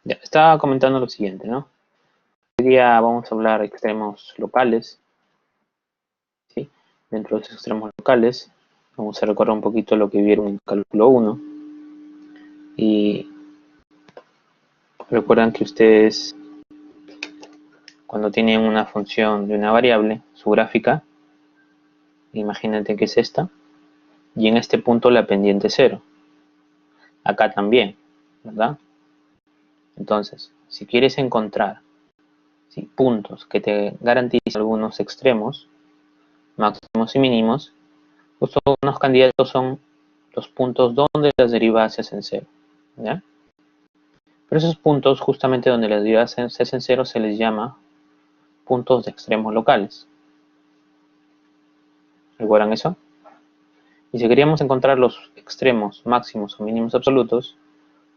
Ya, estaba comentando lo siguiente, ¿no? Hoy día vamos a hablar de extremos locales, ¿sí? Dentro de esos extremos locales, vamos a recordar un poquito lo que vieron en cálculo 1. Y recuerdan que ustedes, cuando tienen una función de una variable, su gráfica, imagínate que es esta, y en este punto la pendiente es 0. Acá también, ¿verdad? Entonces, si quieres encontrar, ¿sí?, puntos que te garanticen algunos extremos, máximos y mínimos, justo unos candidatos son los puntos donde las derivadas se hacen cero, ¿ya? Pero esos puntos, justamente donde las derivadas se hacen cero, se les llama puntos de extremos locales. ¿Recuerdan eso? Y si queríamos encontrar los extremos máximos o mínimos absolutos,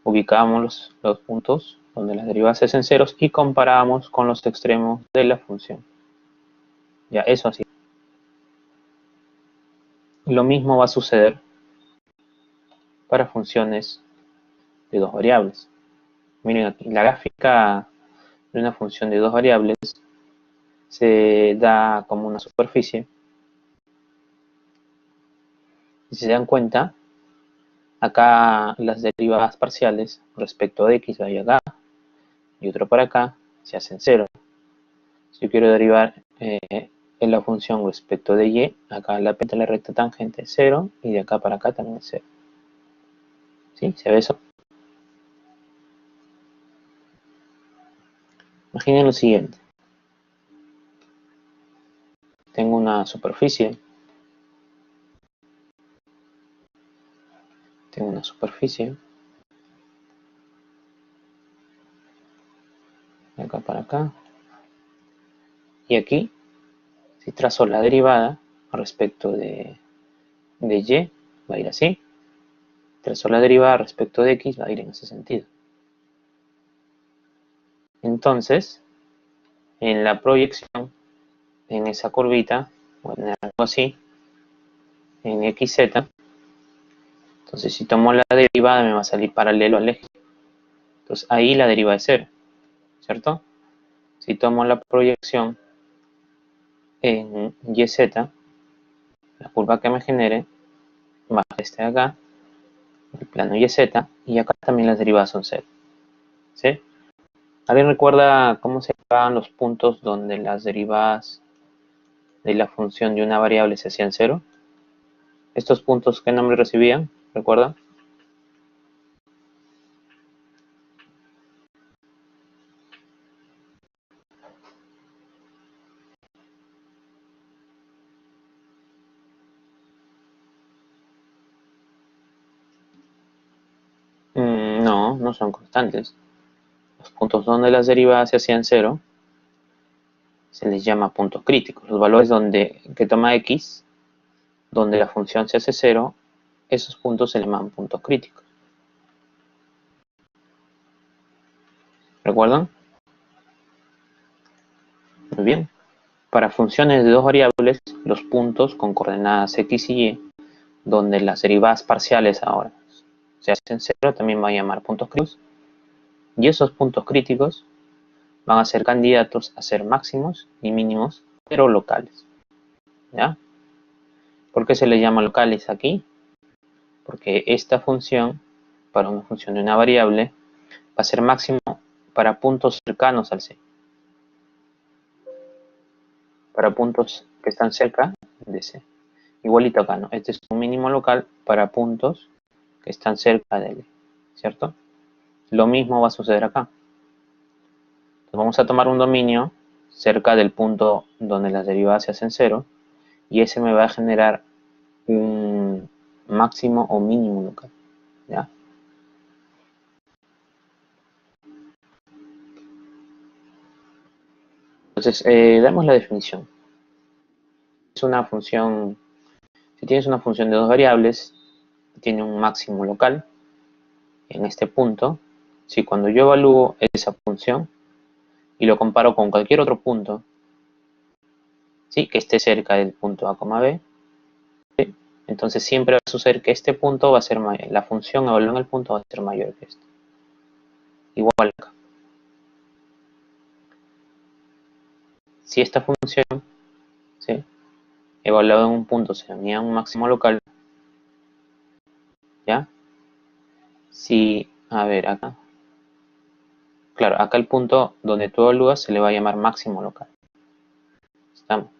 ubicábamos los puntos donde las derivadas se hacen ceros y comparábamos con los extremos de la función. Ya, eso así. Lo mismo va a suceder para funciones de dos variables. Miren aquí, la gráfica de una función de dos variables se da como una superficie. Y si se dan cuenta, acá las derivadas parciales respecto de x, vaya acá, y otro para acá, se hacen cero. Si yo quiero derivar en la función respecto de y, acá la pendiente de la recta tangente es 0, y de acá para acá también es 0. ¿Sí? ¿Se ve eso? Imaginen lo siguiente. Tengo una superficie. De acá para acá. Y aquí, si trazo la derivada respecto de y, va a ir así. Trazo la derivada respecto de x, va a ir en ese sentido. Entonces, en la proyección, en esa curvita, voy a tener algo así, en xz. Entonces, si tomo la derivada, me va a salir paralelo al eje. Entonces, ahí la derivada es 0, ¿cierto? Si tomo la proyección en yz, la curva que me genere va a este de acá, el plano yz, y acá también las derivadas son 0. ¿Sí? ¿Alguien recuerda cómo se llamaban los puntos donde las derivadas de la función de una variable se hacían 0? ¿Estos puntos qué nombre recibían? ¿Recuerdan? No, no son constantes. Los puntos donde las derivadas se hacían 0 se les llama puntos críticos. Los valores que toma x, donde la función se hace 0, esos puntos se llaman puntos críticos. ¿Recuerdan? Muy bien. Para funciones de dos variables, los puntos con coordenadas x y y, donde las derivadas parciales ahora se hacen 0, también van a llamar puntos críticos. Y esos puntos críticos van a ser candidatos a ser máximos y mínimos, pero locales. ¿Ya? ¿Por qué se les llama locales aquí? Porque esta función, para una función de una variable, va a ser máximo para puntos cercanos al C. Para puntos que están cerca de C. Igualito acá, ¿no? Este es un mínimo local para puntos que están cerca de L, ¿cierto? Lo mismo va a suceder acá. Entonces vamos a tomar un dominio cerca del punto donde las derivadas se hacen 0, y ese me va a generar un máximo o mínimo local, ¿ya? Entonces, damos la definición. Es una función, si tienes una función de dos variables, tiene un máximo local en este punto. Si cuando yo evalúo esa función y lo comparo con cualquier otro punto, ¿sí?, que esté cerca del punto A, B, ¿sí?, entonces siempre va a suceder que este punto va a ser mayor, la función evaluada en el punto va a ser mayor que este. igual acá. Si esta función, ¿sí?, evaluada en un punto se tenía un máximo local, ¿ya? Si, a ver, acá. Claro, acá el punto donde tú evalúas se le va a llamar máximo local. ¿Estamos?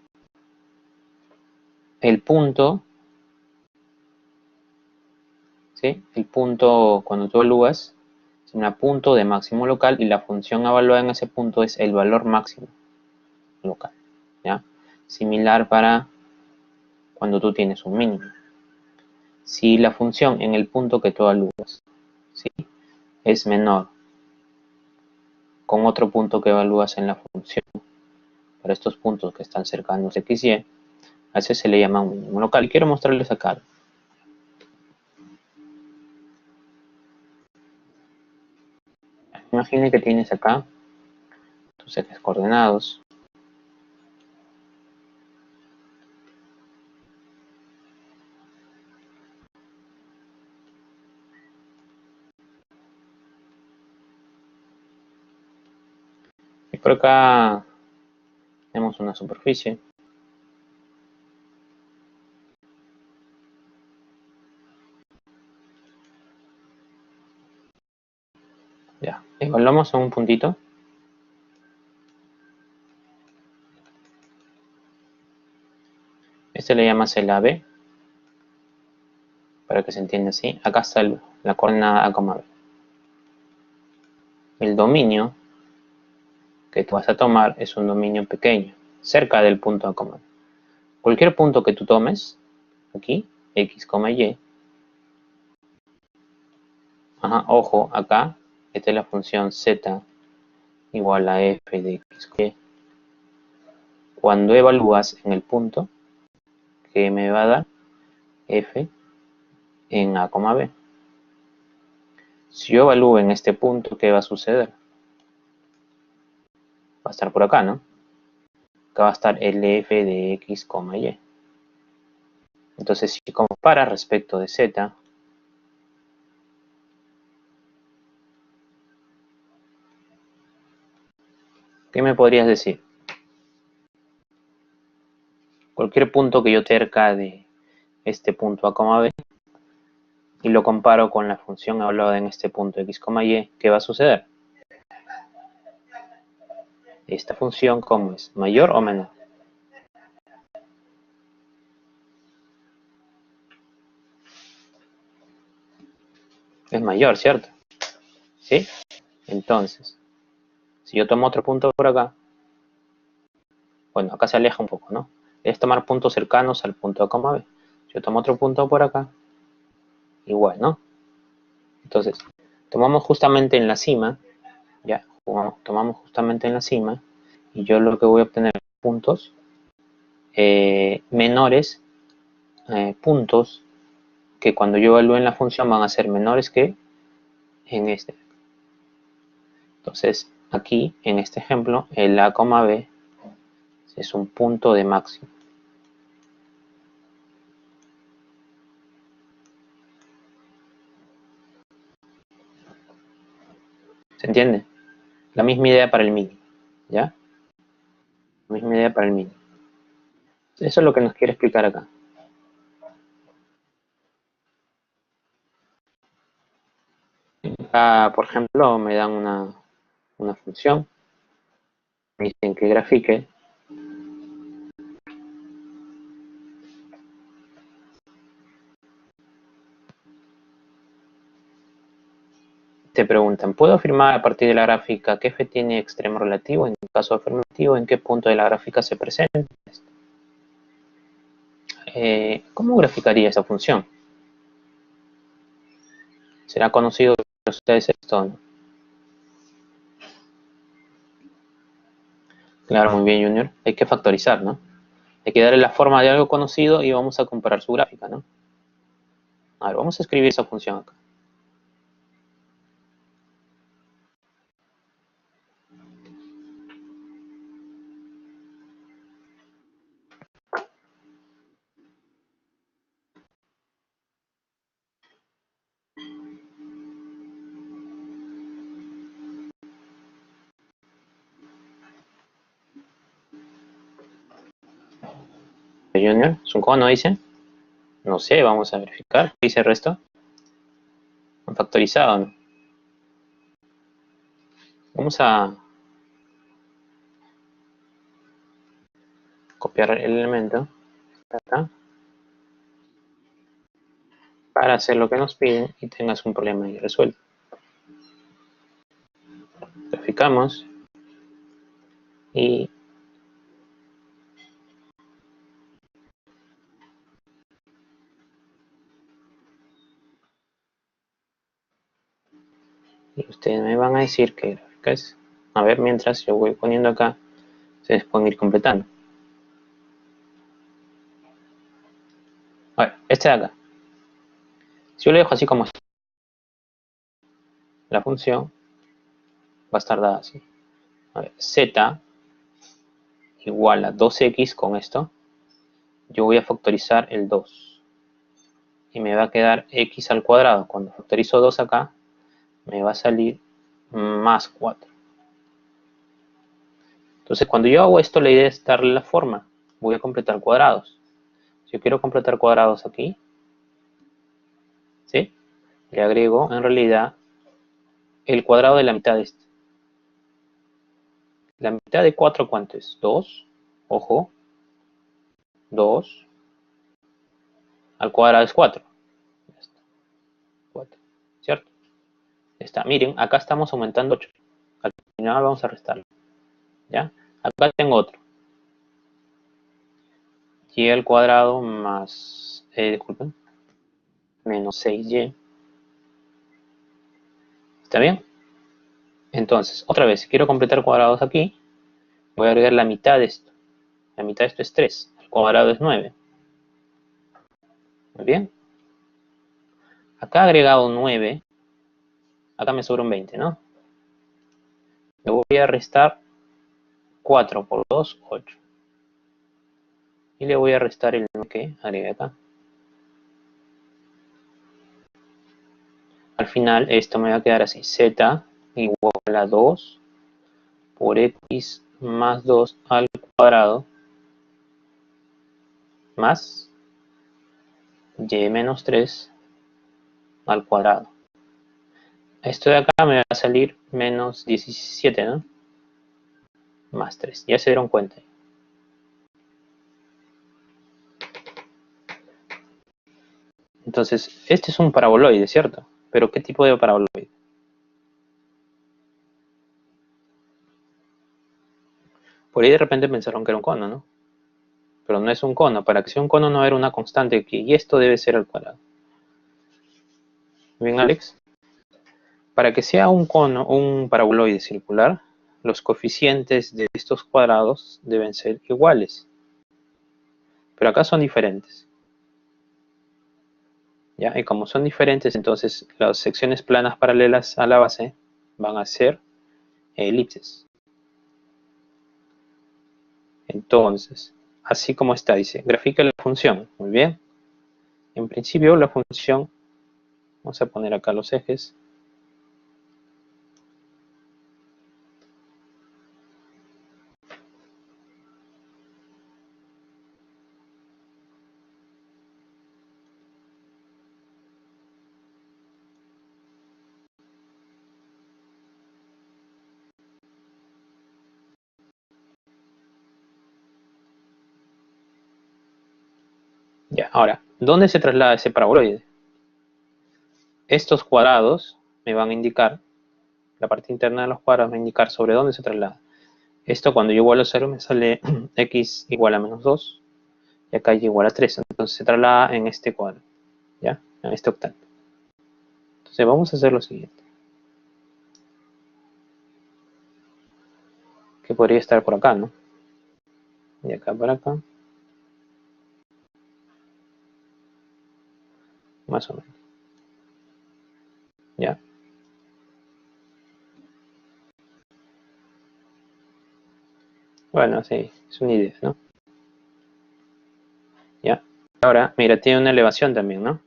El punto, ¿sí? El punto, cuando tú evalúas, es un punto de máximo local y la función evaluada en ese punto es el valor máximo local, ¿ya? Similar para cuando tú tienes un mínimo. Si la función en el punto que tú evalúas, ¿sí?, es menor con otro punto que evalúas en la función, para estos puntos que están cercanos a x, y, a ese se le llama un mínimo local. Y quiero mostrarles acá. Imagine que tienes acá tus ejes coordenados. Y por acá tenemos una superficie. Ya, evaluamos a un puntito. Este le llamas el AB, para que se entienda así. Acá está la coordenada A, B. El dominio que tú vas a tomar es un dominio pequeño, cerca del punto A, B. Cualquier punto que tú tomes, aquí, X, Y. Ajá, ojo, acá, esta es la función Z igual a f de X, Y. Cuando evalúas en el punto, que me va a dar f en A, B. Si yo evalúo en este punto, ¿qué va a suceder? Va a estar por acá, ¿no? Acá va a estar el f de X, Y. Entonces, si comparas respecto de Z, ¿qué me podrías decir? Cualquier punto que yo cerca de este punto A, B y lo comparo con la función evaluada en este punto X, Y, ¿qué va a suceder? Esta función, ¿cómo es? ¿Mayor o menor? Es mayor, ¿cierto? ¿Sí? Entonces, si yo tomo otro punto por acá, bueno, acá se aleja un poco, ¿no? Es tomar puntos cercanos al punto A, B. Si yo tomo otro punto por acá, igual, ¿no? Entonces, tomamos justamente en la cima, ya, tomamos justamente en la cima, y yo lo que voy a obtener puntos menores, puntos que cuando yo evalúe en la función van a ser menores que en este. Entonces, aquí, en este ejemplo, el A, B es un punto de máximo. ¿Se entiende? La misma idea para el mínimo, ¿ya? La misma idea para el mínimo. Eso es lo que nos quiere explicar acá. Acá, por ejemplo, me dan una función, me dicen que grafique. Te preguntan, ¿puedo afirmar a partir de la gráfica que f tiene extremo relativo? En caso afirmativo, ¿en qué punto de la gráfica se presenta? ¿Cómo graficaría esa función? ¿Será conocido para ustedes esto, no? Claro, muy bien, Junior. Hay que factorizar, ¿no? Hay que darle la forma de algo conocido y vamos a comparar su gráfica, ¿no? A ver, vamos a escribir esa función acá. Junior, ¿es un cono, dice? No sé, vamos a verificar. ¿Qué dice el resto? ¿Han factorizado, no? Vamos a copiar el elemento acá para hacer lo que nos piden y tengas un problema ahí resuelto. Graficamos y ustedes me van a decir qué gráfica es. A ver, mientras yo voy poniendo acá, ustedes pueden ir completando. A ver, este de acá. Si yo lo dejo así como la función va a estar dada así. A ver, z igual a 2x con esto. Yo voy a factorizar el 2. Y me va a quedar x al cuadrado. Cuando factorizo 2 acá, me va a salir más 4. Entonces, cuando yo hago esto, la idea es darle la forma. Voy a completar cuadrados. Si yo quiero completar cuadrados aquí, ¿sí? Le agrego, en realidad, el cuadrado de la mitad de este. La mitad de 4, ¿cuánto es? 2. Ojo. 2 al cuadrado es 4. 4. ¿Cierto? Está. Miren, acá estamos aumentando 8. Al final vamos a restarlo. ¿Ya? Acá tengo otro. Y al cuadrado más, disculpen, menos 6y. ¿Está bien? Entonces, otra vez, si quiero completar cuadrados aquí, voy a agregar la mitad de esto. La mitad de esto es 3. El cuadrado es 9. Muy bien. Acá he agregado 9. Acá me sobra un 20, ¿no? Le voy a restar 4 por 2, 8. Y le voy a restar el 9 que agregué acá. Al final esto me va a quedar así. Z igual a 2 por x más 2 al cuadrado más y menos 3 al cuadrado. Esto de acá me va a salir menos 17, ¿no? Más 3. Ya se dieron cuenta. Entonces, este es un paraboloide, ¿cierto? Pero ¿qué tipo de paraboloide? Por ahí de repente pensaron que era un cono, ¿no? Pero no es un cono. Para que sea un cono no era una constante aquí. Y esto debe ser al cuadrado. ¿Bien, Alex? Para que sea un cono o un paraboloide circular, los coeficientes de estos cuadrados deben ser iguales. Pero acá son diferentes. ¿Ya? Y como son diferentes, entonces las secciones planas paralelas a la base van a ser elipses. Entonces, así como está, dice, grafica la función. Muy bien. En principio la función, vamos a poner acá los ejes. Ya, ahora, ¿dónde se traslada ese paraboloide? Estos cuadrados me van a indicar, la parte interna de los cuadrados me va a indicar sobre dónde se traslada. Esto cuando yo igualo a 0 me sale x igual a menos 2 y acá y igual a 3. Entonces se traslada en este cuadro, ¿ya? En este octante. Entonces vamos a hacer lo siguiente. Que podría estar por acá, ¿no? De acá para acá. Más o menos. ¿Ya? Bueno, sí, es una idea, ¿no? ¿Ya? Ahora, mira, tiene una elevación también, ¿no?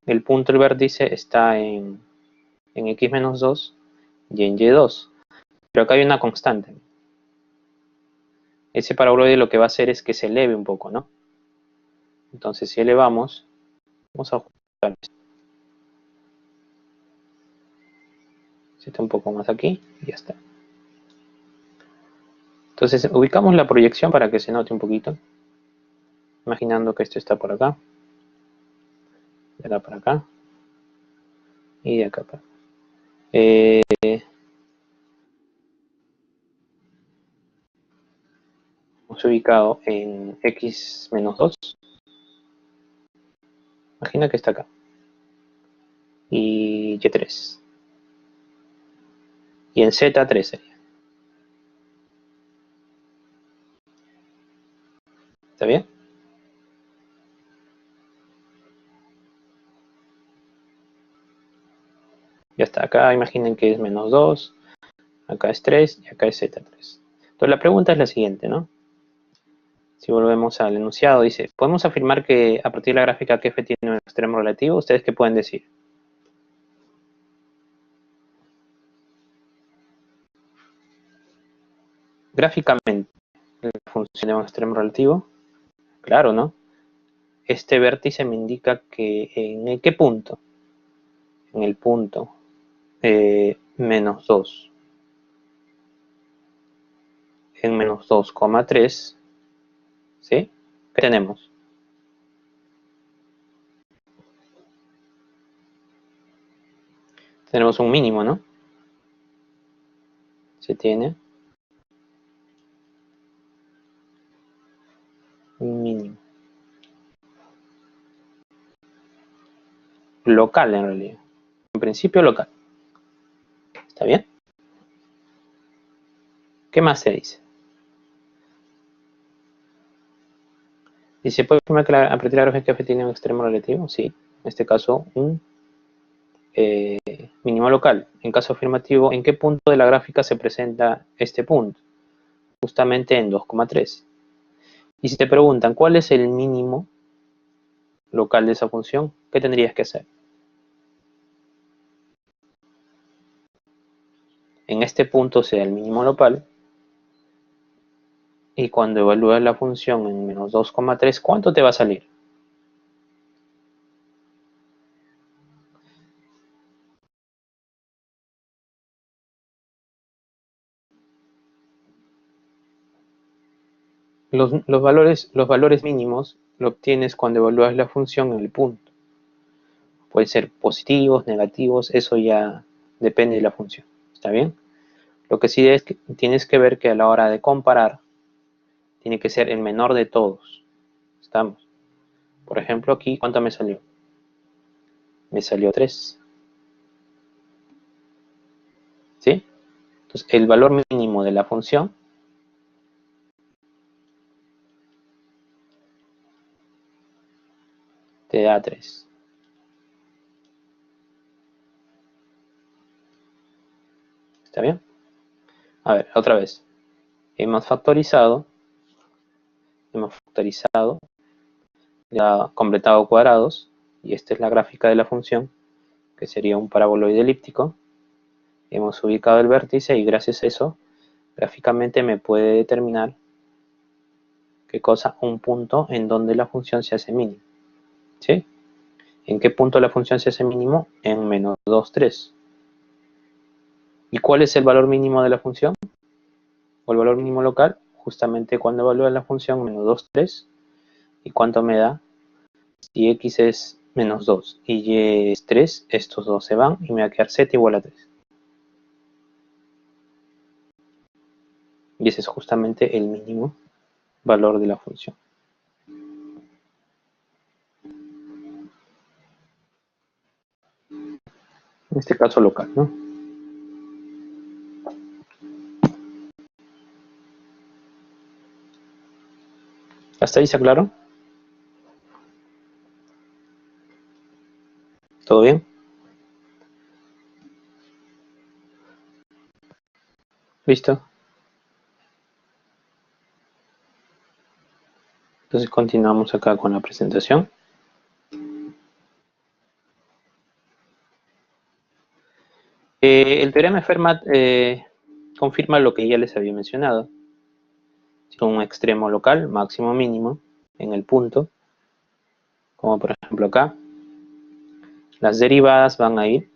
El punto del vértice está en x menos 2 y en y2. Pero acá hay una constante. ese paraboloide lo que va a hacer es que se eleve un poco, ¿no? Entonces, si elevamos, vamos a ajustar. Si está un poco más aquí, y ya está. Entonces, ubicamos la proyección para que se note un poquito. Imaginando que esto está por acá. De acá para acá. Y de acá para acá. Hemos ubicado en x menos 2. Imagina que está acá. Y y3. Y en z3 sería. ¿Está bien? Ya está. Acá imaginen que es menos 2. Acá es 3 y acá es z3. Entonces la pregunta es la siguiente, ¿no? Si volvemos al enunciado, dice, ¿podemos afirmar que a partir de la gráfica que f tiene un extremo relativo? ¿Ustedes qué pueden decir? Gráficamente, la función de un extremo relativo, claro, ¿no? Este vértice me indica que en qué punto, en el punto menos 2, en menos 2,3, ¿sí? ¿Qué tenemos? Tenemos un mínimo, ¿no? Se tiene un mínimo. Local, en realidad. En principio, local. ¿Está bien? ¿Qué más se dice? Dice, ¿puede afirmar que a partir de la gráfica f tiene un extremo relativo? Sí. En este caso, un mínimo local. En caso afirmativo, ¿en qué punto de la gráfica se presenta este punto? Justamente en 2,3. Y si te preguntan cuál es el mínimo local de esa función, ¿qué tendrías que hacer? En este punto sea el mínimo local, y cuando evalúas la función en menos 2,3, ¿cuánto te va a salir? Los valores mínimos lo obtienes cuando evalúas la función en el punto. Pueden ser positivos, negativos, eso ya depende de la función. ¿Está bien? Lo que sí es que tienes que ver que a la hora de comparar, tiene que ser el menor de todos. ¿Estamos? Por ejemplo, aquí, ¿cuánto me salió? Me salió 3. ¿Sí? Entonces, el valor mínimo de la función te da 3. ¿Está bien? A ver, otra vez. Hemos factorizado, ya completado cuadrados, y esta es la gráfica de la función, que sería un paraboloide elíptico. Hemos ubicado el vértice y gracias a eso, gráficamente me puede determinar qué cosa, un punto en donde la función se hace mínimo. ¿Sí? ¿En qué punto la función se hace mínimo? En menos 2, 3. ¿Y cuál es el valor mínimo de la función? O el valor mínimo local, justamente cuando evalúe la función menos 2, 3. ¿Y cuánto me da? Si x es menos 2 y y es 3, estos dos se van y me va a quedar z igual a 3. Y ese es justamente el mínimo valor de la función. En este caso local, ¿no? ¿Hasta ahí se aclaró? ¿Todo bien? ¿Listo? Entonces continuamos acá con la presentación. El teorema de Fermat confirma lo que ya les había mencionado. Un extremo local, máximo mínimo, en el punto, como por ejemplo acá, las derivadas van a ir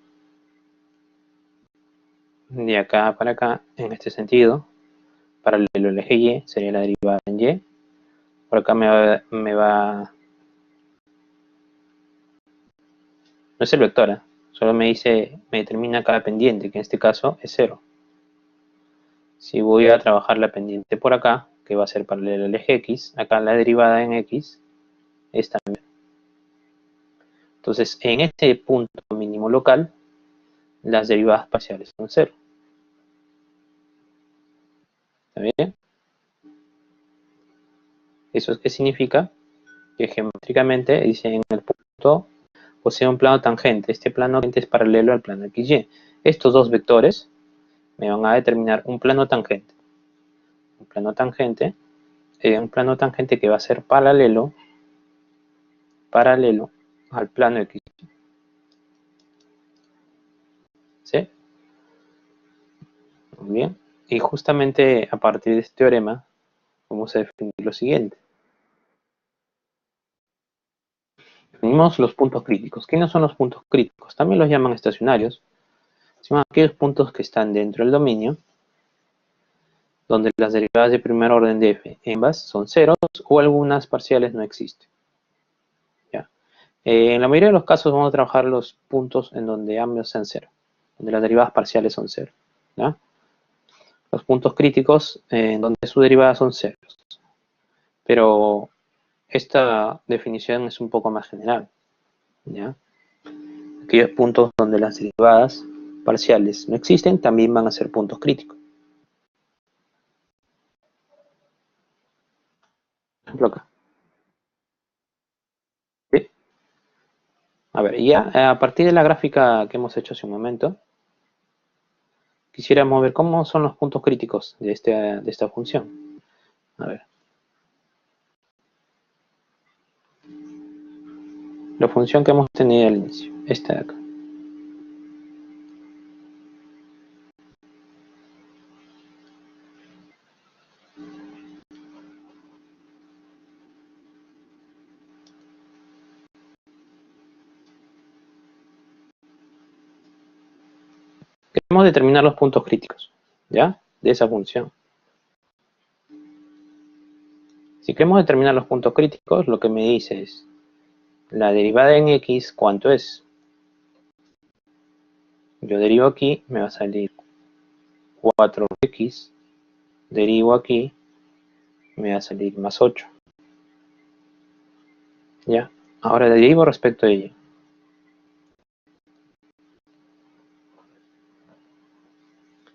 de acá para acá, en este sentido, paralelo al eje Y, sería la derivada en Y. Por acá no es el vector, solo me determina cada pendiente, que en este caso es 0. Si voy a trabajar la pendiente por acá, que va a ser paralela al eje X, acá la derivada en X es también. Entonces, en este punto mínimo local, las derivadas parciales son 0. ¿Está bien? ¿Eso qué significa? Que geométricamente, dice, en el punto posee un plano tangente. Este plano tangente es paralelo al plano XY. Estos dos vectores me van a determinar un plano tangente. Un plano tangente que va a ser paralelo al plano X. ¿Sí? Muy bien. Y justamente a partir de este teorema vamos a definir lo siguiente. Definimos los puntos críticos. ¿Qué no son los puntos críticos? También los llaman estacionarios. Son aquellos puntos que están dentro del dominio, donde las derivadas de primer orden de f, ambas son ceros o algunas parciales no existen. ¿Ya? En la mayoría de los casos vamos a trabajar los puntos en donde ambos sean cero, donde las derivadas parciales son cero. ¿Ya? Los puntos críticos en donde sus derivadas son ceros. Pero esta definición es un poco más general. ¿Ya? Aquellos puntos donde las derivadas parciales no existen también van a ser puntos críticos. Por ejemplo acá. ¿Sí? A ver, ya a partir de la gráfica que hemos hecho hace un momento, quisiéramos ver cómo son los puntos críticos de esta función. A ver. La función que hemos tenido al inicio, esta de acá. Queremos determinar los puntos críticos, ¿ya? De esa función. Si queremos determinar los puntos críticos, lo que me dice es la derivada en x, ¿cuánto es? Yo derivo aquí, me va a salir 4x, derivo aquí, me va a salir más 8. ¿Ya? Ahora derivo respecto a ella.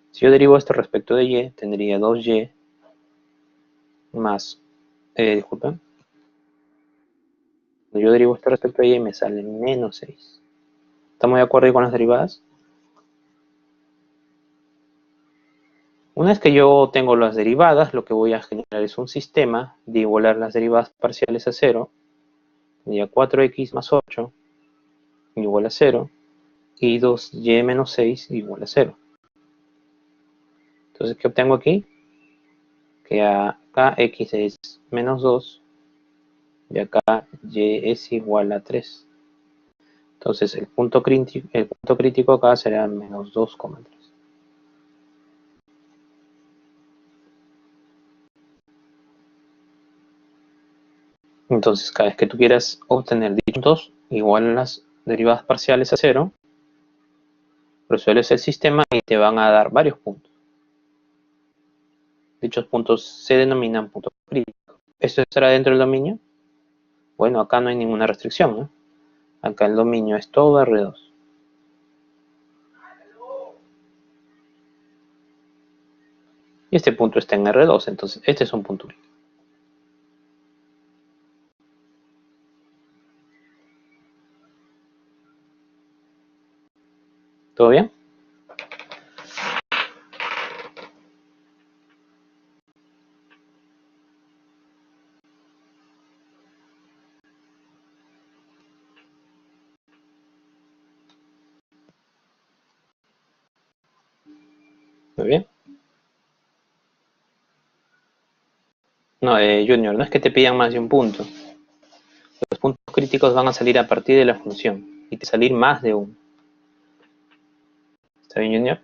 Si yo derivo esto respecto de y, tendría 2y más, disculpen, yo derivo esto respecto de y me sale menos 6. ¿Estamos de acuerdo con las derivadas? Una vez que yo tengo las derivadas, lo que voy a generar es un sistema de igualar las derivadas parciales a 0. Tendría 4x más 8 igual a 0 y 2y menos 6 igual a 0. Entonces, ¿qué obtengo aquí? Que acá x es menos 2 y acá y es igual a 3. Entonces, el punto crítico acá será menos 2,3. Entonces, cada vez que tú quieras obtener dichos puntos, igual las derivadas parciales a 0, resuelves el sistema y te van a dar varios puntos. Dichos puntos se denominan puntos críticos. ¿Esto estará dentro del dominio? Bueno, acá no hay ninguna restricción, ¿no? Acá el dominio es todo R2. Y este punto está en R2, entonces este es un punto crítico. ¿Todo bien? Muy bien. No, Junior, no es que te pidan más de un punto. Los puntos críticos van a salir a partir de la función y te salir más de uno. ¿Está bien, Junior?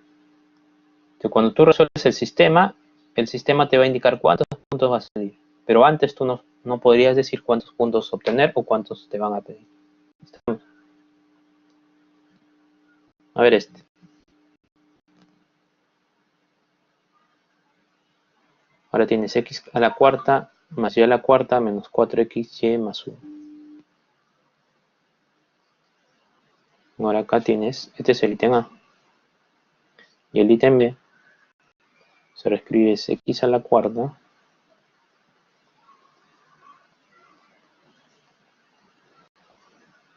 Entonces, cuando tú resuelves el sistema te va a indicar cuántos puntos va a salir. Pero antes tú no podrías decir cuántos puntos obtener o cuántos te van a pedir. ¿Estamos? A ver este. Ahora tienes x a la cuarta más y a la cuarta menos 4xy más 1. Ahora acá tienes, este es el ítem A. Y el ítem B se reescribe es x a la cuarta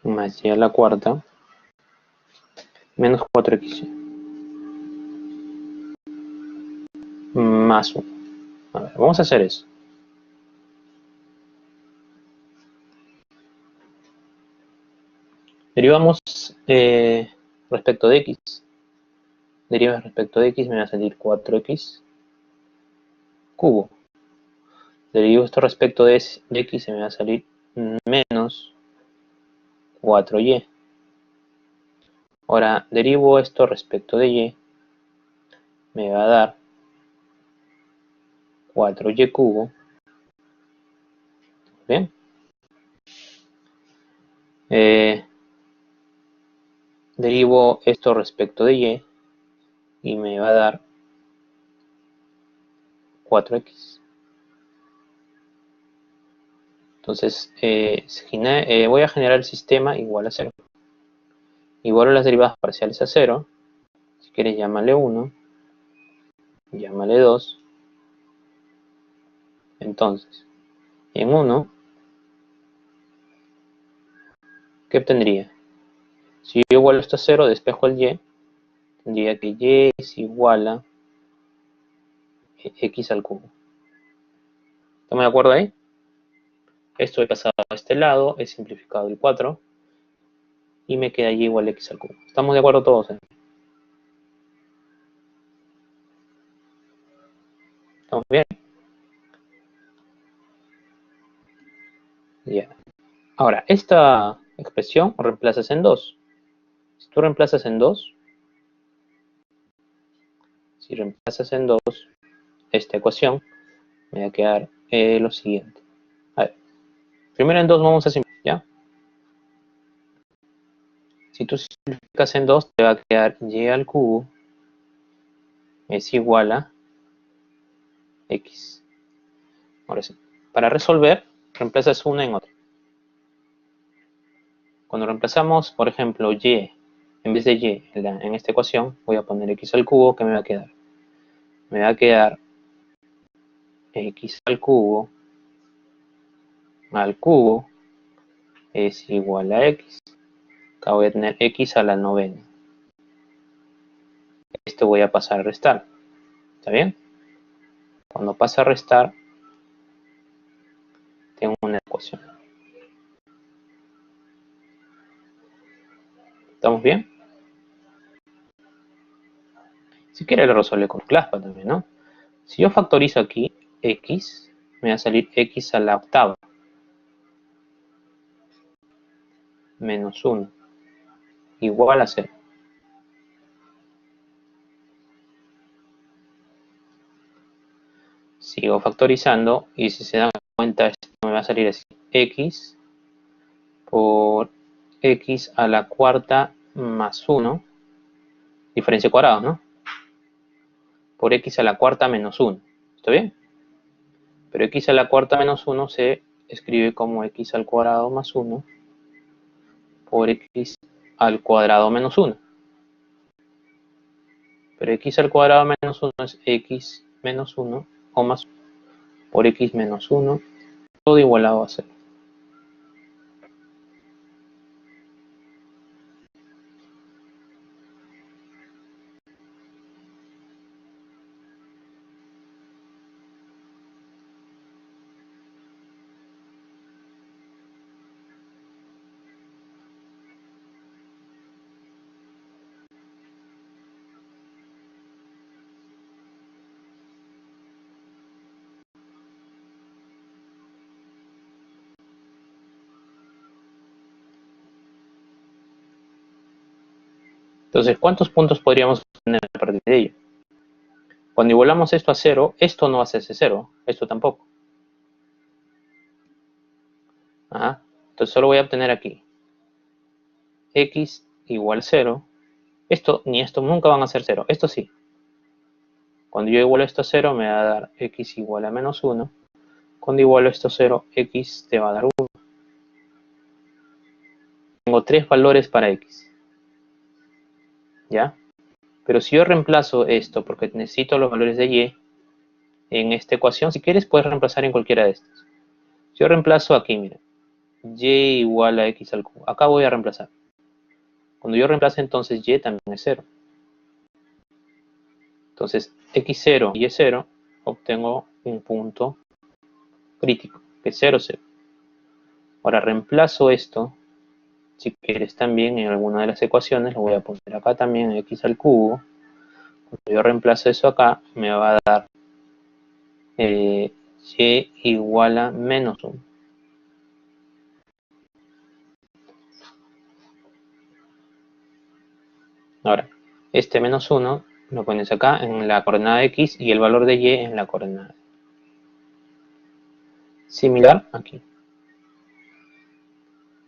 más y a la cuarta menos 4xy más 1. A ver, vamos a hacer eso. Derivamos respecto de x. Derivas respecto de x, me va a salir 4x cubo. Derivo esto respecto de x, y me va a salir menos 4y. Ahora, derivo esto respecto de y, me va a dar 4y cubo. Bien. Derivo esto respecto de y me va a dar 4x. Entonces, voy a generar el sistema igual a 0. Igual a las derivadas parciales a 0. Si quieres, llámale 1. Llámale 2. Entonces, en 1, ¿qué obtendría? Si yo igualo esto a 0, despejo el y, tendría que y es igual a x al cubo. ¿Estamos de acuerdo ahí? Esto he pasado a este lado, he simplificado el 4 y me queda y igual a x al cubo. ¿Estamos de acuerdo todos? ¿Estamos bien? Ya. Ahora, esta expresión reemplazas en 2. Si tú reemplazas en 2, si reemplazas en 2 esta ecuación, me va a quedar lo siguiente. A ver, primero en 2 vamos a simplificar, ¿ya? Si tú simplificas en 2, te va a quedar y al cubo es igual a x. Ahora sí, para resolver, reemplazas una en otra. Cuando reemplazamos, por ejemplo, y, en vez de y en esta ecuación, voy a poner x al cubo, ¿qué me va a quedar? Me va a quedar x al cubo es igual a x. Acá voy a tener x a la novena. Esto voy a pasar a restar. ¿Está bien? Cuando pase a restar, tengo una ecuación. ¿Estamos bien? Si quiere lo resuelve con claspa también, ¿no? Si yo factorizo aquí x, me va a salir x a la octava menos 1 igual a 0. Sigo factorizando y si se dan cuenta esto me va a salir así. X por x a la cuarta más 1, diferencia cuadrados, ¿no? Por x a la cuarta menos 1. ¿Está bien? Pero x a la cuarta menos 1 se escribe como x al cuadrado más 1 por x al cuadrado menos 1. Pero x al cuadrado menos 1 es x menos 1 o más 1 por x menos 1, todo igualado a 0. Entonces, ¿cuántos puntos podríamos tener a partir de ello? Cuando igualamos esto a 0, esto no va a hacerse 0, esto tampoco. Ajá. Entonces solo voy a obtener aquí x igual 0. Esto ni esto nunca van a ser 0, esto sí. Cuando yo igualo esto a 0 me va a dar x igual a menos 1. Cuando igualo esto a 0, x te va a dar 1. Tengo tres valores para x. ¿Ya? Pero si yo reemplazo esto, porque necesito los valores de y, en esta ecuación, si quieres puedes reemplazar en cualquiera de estas. Si yo reemplazo aquí, mira, y igual a x al cubo. Acá voy a reemplazar. Cuando yo reemplace entonces y también es 0. Entonces x0 y y0 obtengo un punto crítico, que es 0, 0. Ahora reemplazo esto, si quieres también en alguna de las ecuaciones, lo voy a poner acá también x al cubo. Cuando yo reemplazo eso acá, me va a dar y igual a menos 1. Ahora, este menos 1 lo pones acá en la coordenada x y el valor de y en la coordenada. Similar aquí.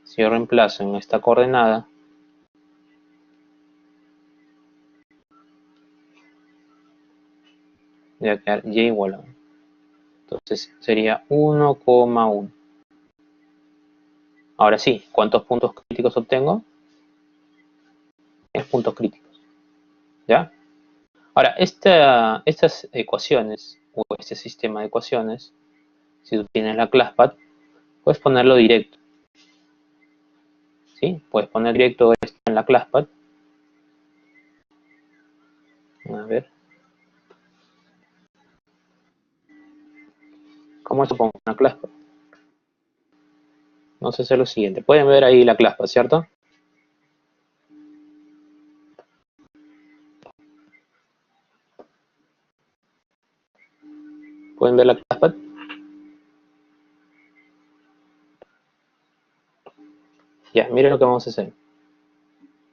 Si yo reemplazo en esta coordenada, voy a quedar y igual a 1. Entonces sería 1,1. Ahora sí, ¿cuántos puntos críticos obtengo? 3 puntos críticos. ¿Ya? Ahora, estas ecuaciones, o este sistema de ecuaciones, si tú tienes la ClassPad, puedes ponerlo directo. ¿Sí? Puedes poner directo esto en la ClassPad. A ver. ¿Cómo se pongo en la ClassPad? Vamos a hacer lo siguiente. Pueden ver ahí la ClassPad, ¿cierto? ¿Pueden ver la ClassPad? Ya, miren lo que vamos a hacer.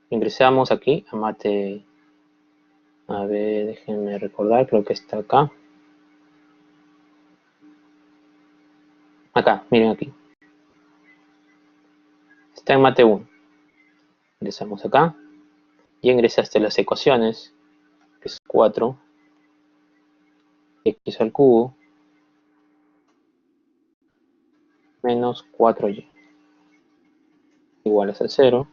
Ingresamos aquí a Mate. A ver, déjenme recordar, creo que está acá. Acá, miren aquí. Está en Mate 1. Ingresamos acá. Y ingresaste las ecuaciones, que es 4 x al cubo menos 4y iguales a 0.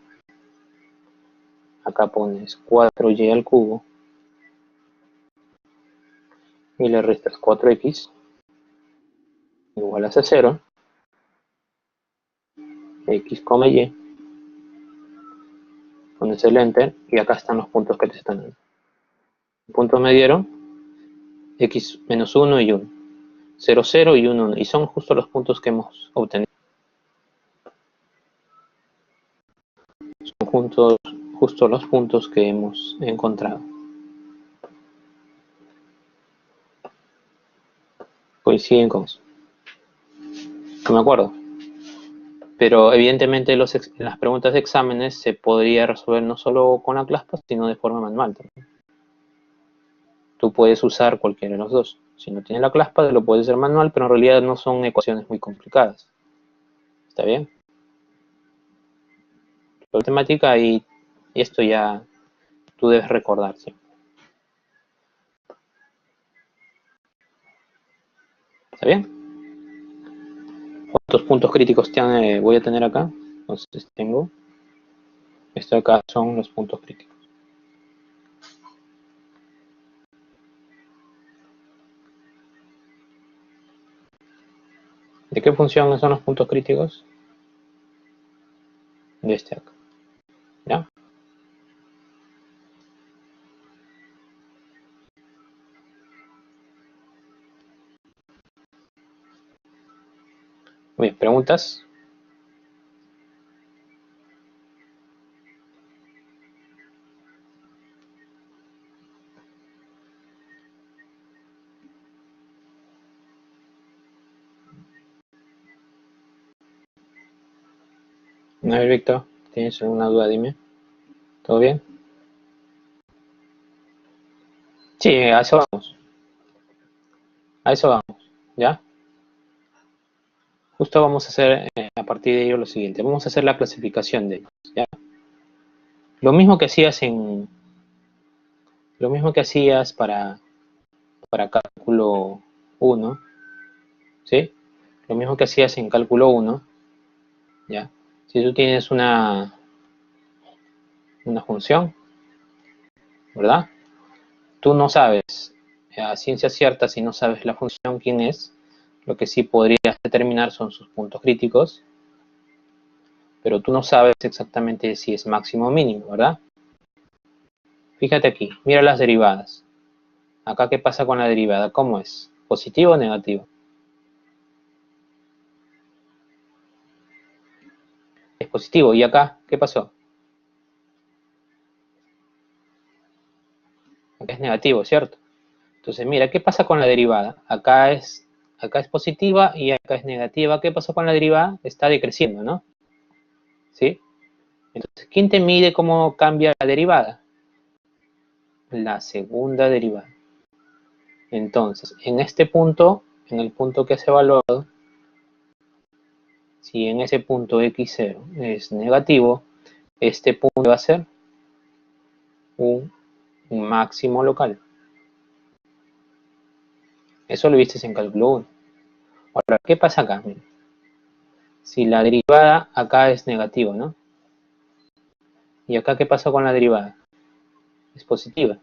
Acá pones 4y al cubo y le restas 4x iguales a 0. X, y. Pones el enter y acá están los puntos que te están dando. Los puntos me dieron x menos 1 y 1. 0, 0 y 1, 1. Y son justo los puntos que hemos obtenido. Son justo los puntos que hemos encontrado. Coinciden con eso. No me acuerdo. Pero evidentemente las preguntas de exámenes se podría resolver no solo con la ClassPad, sino de forma manual también. Tú puedes usar cualquiera de los dos. Si no tienes la ClassPad lo puedes hacer manual, pero en realidad no son ecuaciones muy complicadas. ¿Está bien? La matemática y esto ya tú debes recordar siempre. ¿Está bien? ¿Cuántos puntos críticos voy a tener acá? Entonces tengo, esto acá son los puntos críticos. ¿De qué función son los puntos críticos? De este acá. ¿Ya? Muy bien, ¿preguntas? A ver, Víctor, ¿tienes alguna duda? Dime. ¿Todo bien? Sí, a eso vamos. A eso vamos, ¿ya? Justo vamos a hacer a partir de ello lo siguiente. Vamos a hacer la clasificación de ellos, ¿ya? Lo mismo que hacías lo mismo que hacías para cálculo 1, ¿sí? Lo mismo que hacías en cálculo 1, ¿ya? Si tú tienes una función, ¿verdad? Tú no sabes a ciencia cierta, si no sabes la función quién es, lo que sí podrías determinar son sus puntos críticos, pero tú no sabes exactamente si es máximo o mínimo, ¿verdad? Fíjate aquí, mira las derivadas. Acá, ¿qué pasa con la derivada? ¿Cómo es? ¿Positivo o negativo? Es positivo. ¿Y acá qué pasó? Acá es negativo, ¿cierto? Entonces, mira, ¿qué pasa con la derivada? Acá es positiva y acá es negativa. ¿Qué pasó con la derivada? Está decreciendo, ¿no? ¿Sí? Entonces, ¿quién te mide cómo cambia la derivada? La segunda derivada. Entonces, en este punto, en el punto que has evaluado, si en ese punto x0 es negativo, este punto va a ser un máximo local. Eso lo viste en cálculo 1. Ahora, ¿qué pasa acá? Mira, si la derivada acá es negativa, ¿no? ¿Y acá qué pasa con la derivada? Es positiva.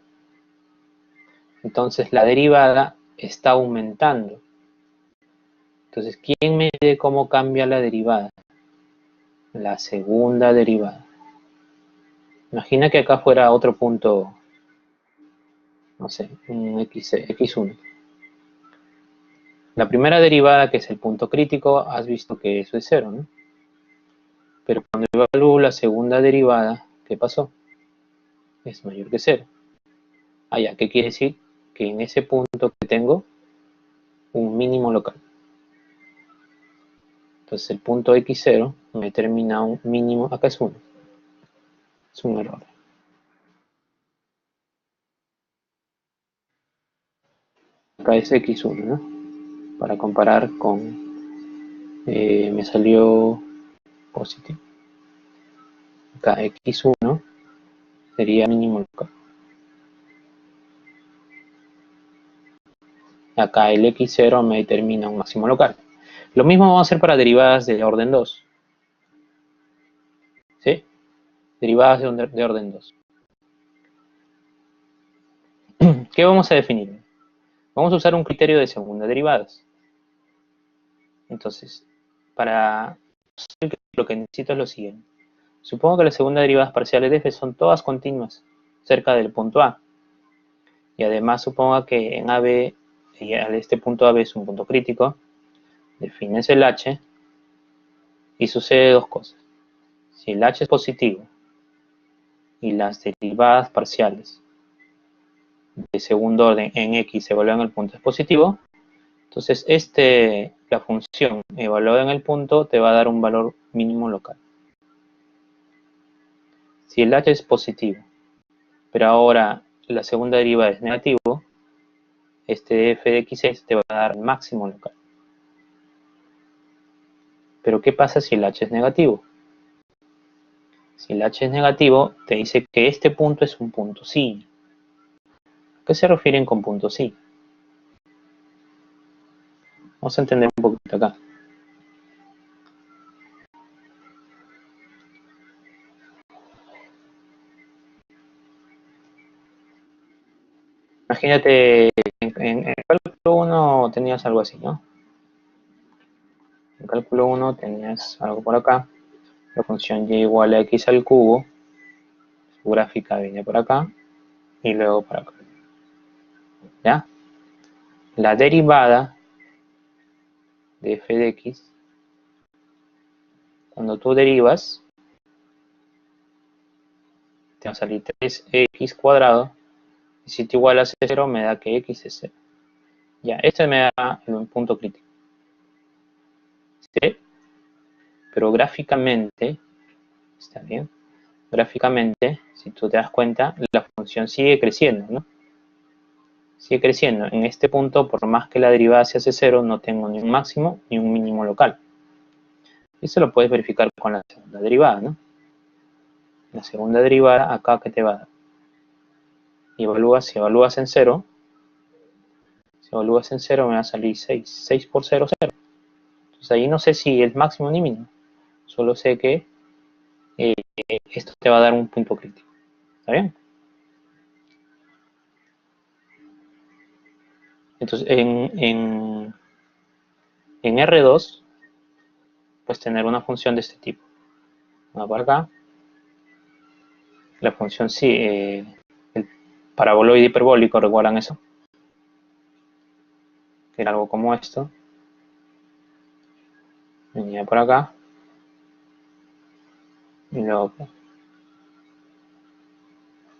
Entonces la derivada está aumentando. Entonces, ¿quién mide cómo cambia la derivada? La segunda derivada. Imagina que acá fuera otro punto, no sé, un x1. La primera derivada, que es el punto crítico, has visto que eso es cero, ¿no? Pero cuando evalúo la segunda derivada, ¿qué pasó? Es mayor que cero. Ah, ya, ¿qué quiere decir? Que en ese punto que tengo un mínimo local. Entonces el punto x0 me determina un mínimo, acá es 1, es un error. Acá es x1, ¿no? Para comparar con, me salió positivo. Acá x1 sería mínimo local. Acá el x0 me determina un máximo local. Lo mismo vamos a hacer para derivadas de orden 2. ¿Sí? Derivadas de orden 2. ¿Qué vamos a definir? Vamos a usar un criterio de segunda derivadas. Entonces, para lo que necesito es lo siguiente. Supongo que las segundas derivadas parciales de f son todas continuas cerca del punto A. Y además supongo que en AB, y este punto AB es un punto crítico, defines el h y sucede dos cosas. Si el h es positivo y las derivadas parciales de segundo orden en x se evalúan en el punto es positivo, entonces la función evaluada en el punto te va a dar un valor mínimo local. Si el h es positivo, pero ahora la segunda derivada es negativo, este f de x te va a dar máximo local. Pero ¿qué pasa si el h es negativo? Si el h es negativo, te dice que este punto es un punto sí. ¿A qué se refieren con punto sí? Vamos a entender un poquito acá. Imagínate, en cálculo 1 tenías algo así, ¿no? En cálculo 1 tenías algo por acá. La función y igual a x al cubo. Su gráfica viene por acá y luego por acá. ¿Ya? La derivada de f de x, cuando tú derivas, te va a salir 3x cuadrado. Y si te igual a 0, me da que x es 0. Ya, este me da un punto crítico. ¿Sí? Pero gráficamente, ¿está bien? Gráficamente, si tú te das cuenta, la función sigue creciendo, ¿no? sigue creciendo. En este punto, por más que la derivada se hace 0, no tengo ni un máximo ni un mínimo local. Eso lo puedes verificar con la segunda derivada, ¿no? La segunda derivada, acá, ¿qué te va a dar? Si evalúas en 0, me va a salir 6. 6 por 0, 0. Entonces ahí no sé si es máximo ni mínimo. Solo sé que esto te va a dar un punto crítico. ¿Está bien? Entonces, en R2, pues tener una función de este tipo. Vamos para acá. La función sí, el paraboloide hiperbólico, ¿recuerdan eso? Que era algo como esto. Venía por acá. Y luego,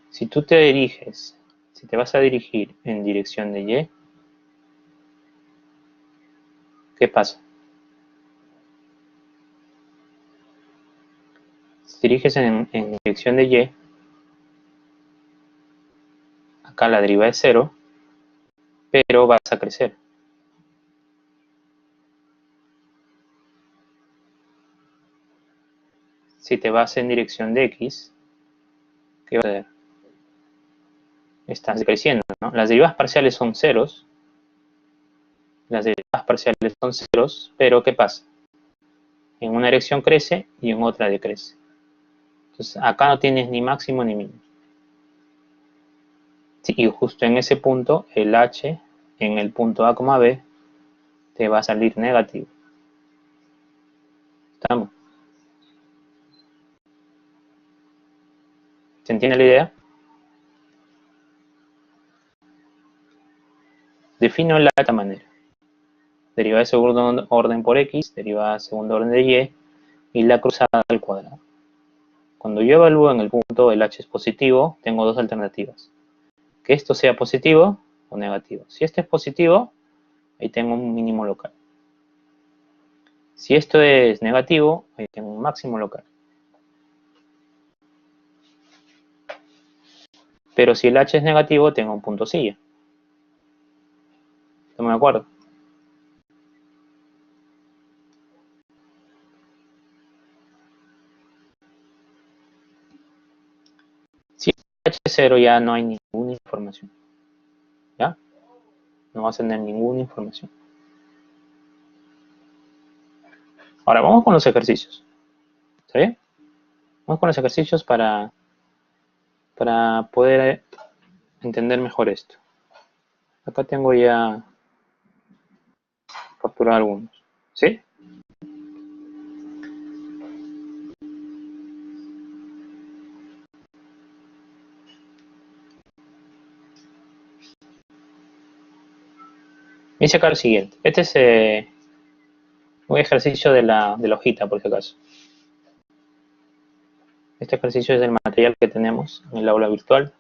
si tú te diriges, si te vas a dirigir en dirección de Y, ¿qué pasa? Si te diriges en dirección de Y, acá la derivada es 0, pero vas a crecer. Si te vas en dirección de X, ¿qué va a suceder? Estás creciendo, ¿no? Las derivadas parciales son ceros. Pero ¿qué pasa? En una dirección crece y en otra decrece. Entonces, acá no tienes ni máximo ni mínimo. Sí, y justo en ese punto, el h en el punto A, B, te va a salir negativo. ¿Estamos? ¿Se entiende la idea? Defino de esta manera. Derivada de segundo orden por x, derivada de segundo orden de y la cruzada al cuadrado. Cuando yo evalúo en el punto el h es positivo, tengo dos alternativas. Que esto sea positivo o negativo. Si este es positivo, ahí tengo un mínimo local. Si esto es negativo, ahí tengo un máximo local. Pero si el h es negativo, tengo un punto silla. ¿Estamos de acuerdo? Si h es 0, ya no hay ninguna información. ¿Ya? No vas a tener ninguna información. Ahora vamos con los ejercicios. ¿Está bien? Vamos con los ejercicios para poder entender mejor esto. Acá tengo ya capturado algunos. ¿Sí? Dice acá lo siguiente. Este es un ejercicio de la hojita, por si acaso. Este ejercicio es del material que tenemos en el aula virtual.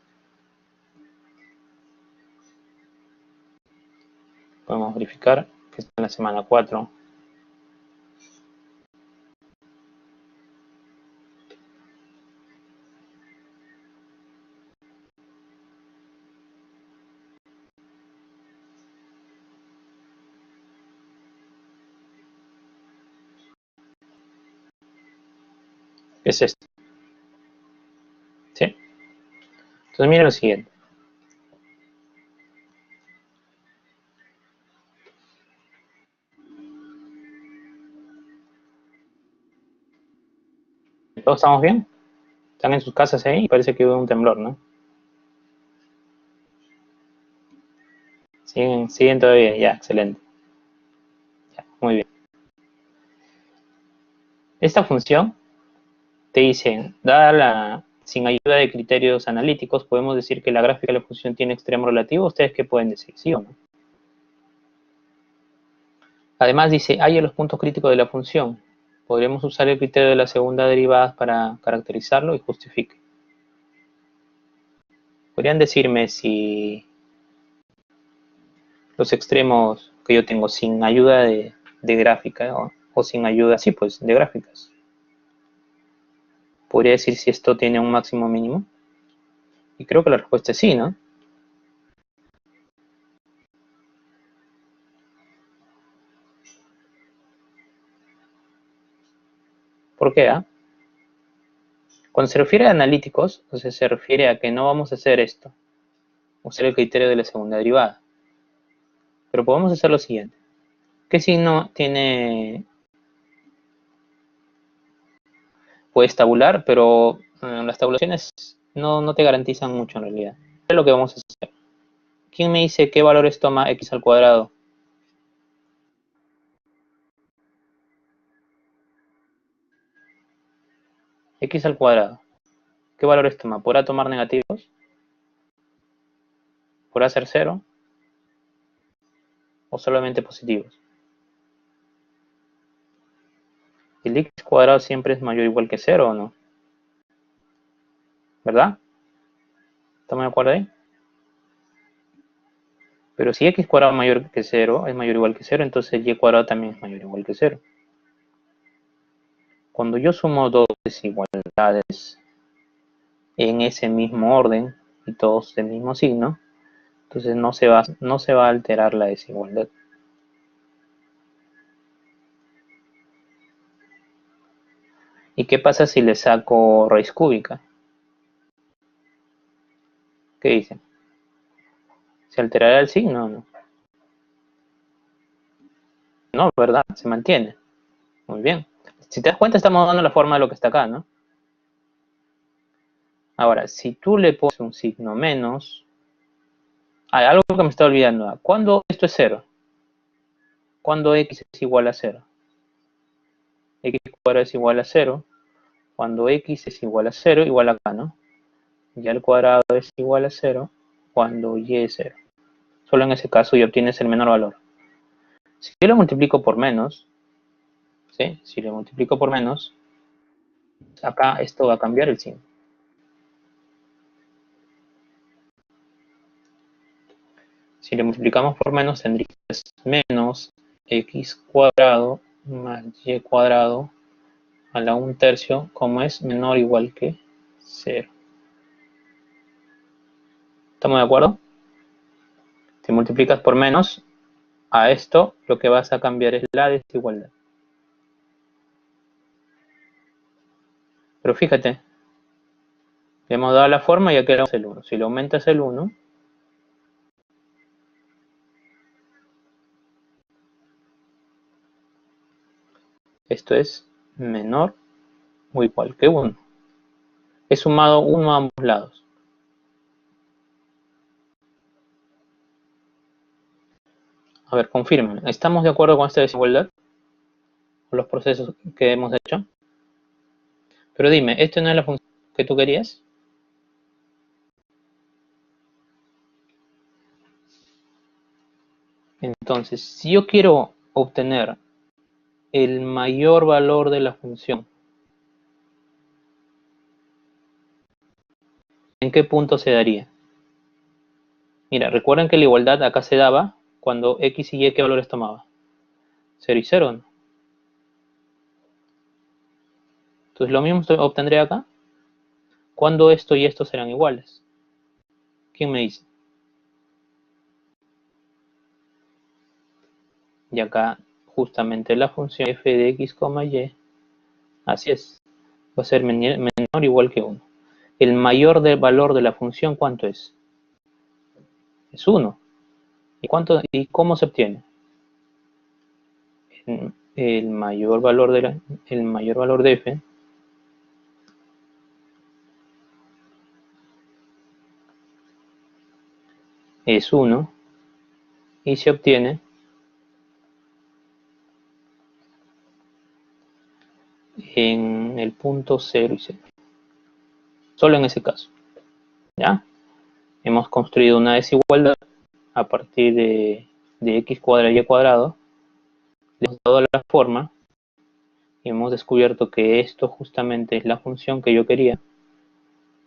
Podemos verificar que está en la semana 4. Es este. ¿Sí? Entonces miren lo siguiente. ¿Todos estamos bien? Están en sus casas ahí y parece que hubo un temblor, ¿no? Siguen todavía, ya, excelente. Ya, muy bien. Esta función te dice, sin ayuda de criterios analíticos, podemos decir que la gráfica de la función tiene extremo relativo. ¿Ustedes qué pueden decir? ¿Sí o no? Además dice, haya los puntos críticos de la función. Podríamos usar el criterio de la segunda derivada para caracterizarlo y justifique. ¿Podrían decirme si los extremos que yo tengo sin ayuda de gráfica o sin ayuda, sí, pues, de gráficas? ¿Podría decir si esto tiene un máximo o mínimo? Y creo que la respuesta es sí, ¿no? ¿Por qué? Cuando se refiere a analíticos, entonces se refiere a que no vamos a hacer esto, usar el criterio de la segunda derivada. Pero podemos hacer lo siguiente. ¿Qué signo tiene? Puedes tabular, pero las tabulaciones no te garantizan mucho en realidad. ¿Qué es lo que vamos a hacer? ¿Quién me dice qué valores toma x al cuadrado? X al cuadrado. ¿Qué valores toma? ¿Podrá tomar negativos? ¿Podrá ser 0? ¿O solamente positivos? ¿El x cuadrado siempre es mayor o igual que 0 o no? ¿Verdad? ¿Estamos de acuerdo ahí? Pero si x cuadrado es mayor que 0, es mayor o igual que 0, entonces y cuadrado también es mayor o igual que 0. Cuando yo sumo dos desigualdades en ese mismo orden y todos del mismo signo, entonces no se va a alterar la desigualdad. ¿Y qué pasa si le saco raíz cúbica? ¿Qué dicen? ¿Se alterará el signo o no? No, ¿verdad? Se mantiene. Muy bien. Si te das cuenta, estamos dando la forma de lo que está acá, ¿no? Ahora, si tú le pones un signo menos, hay algo que me está olvidando. ¿Cuándo esto es 0? ¿Cuándo x es igual a 0? X cuadrado es igual a 0. Cuando x es igual a 0, igual acá, ¿no? Y al cuadrado es igual a 0 cuando y es 0. Solo en ese caso y obtienes el menor valor. Si yo lo multiplico por menos, ¿sí? Si lo multiplico por menos, acá esto va a cambiar el signo. Si le multiplicamos por menos, tendrías menos x cuadrado más y cuadrado a la 1/3, como es menor o igual que 0. ¿Estamos de acuerdo? Si multiplicas por menos, a esto lo que vas a cambiar es la desigualdad. Pero fíjate, le hemos dado la forma y aquí le el 1. Si le aumentas el 1, esto es menor o igual que 1. He sumado 1 a ambos lados. A ver, confirmen. ¿Estamos de acuerdo con esta desigualdad? ¿Con los procesos que hemos hecho? Pero dime, ¿esto no es la función que tú querías? Entonces, si yo quiero obtener el mayor valor de la función, ¿en qué punto se daría? Mira, recuerden que la igualdad acá se daba cuando x y y, ¿qué valores tomaba? 0 y 0, ¿no? Entonces, lo mismo obtendré acá. ¿Cuándo esto y esto serán iguales? ¿Quién me dice? Y acá, justamente la función f de x, y, así es, va a ser menor o igual que 1. El mayor valor de la función, ¿cuánto es? Es 1. ¿Y cómo se obtiene? El mayor valor de f es 1 y se obtiene en el punto 0 y 0. Solo en ese caso. ¿Ya? Hemos construido una desigualdad a partir de x cuadrado y y cuadrado. Le hemos dado la forma y hemos descubierto que esto justamente es la función que yo quería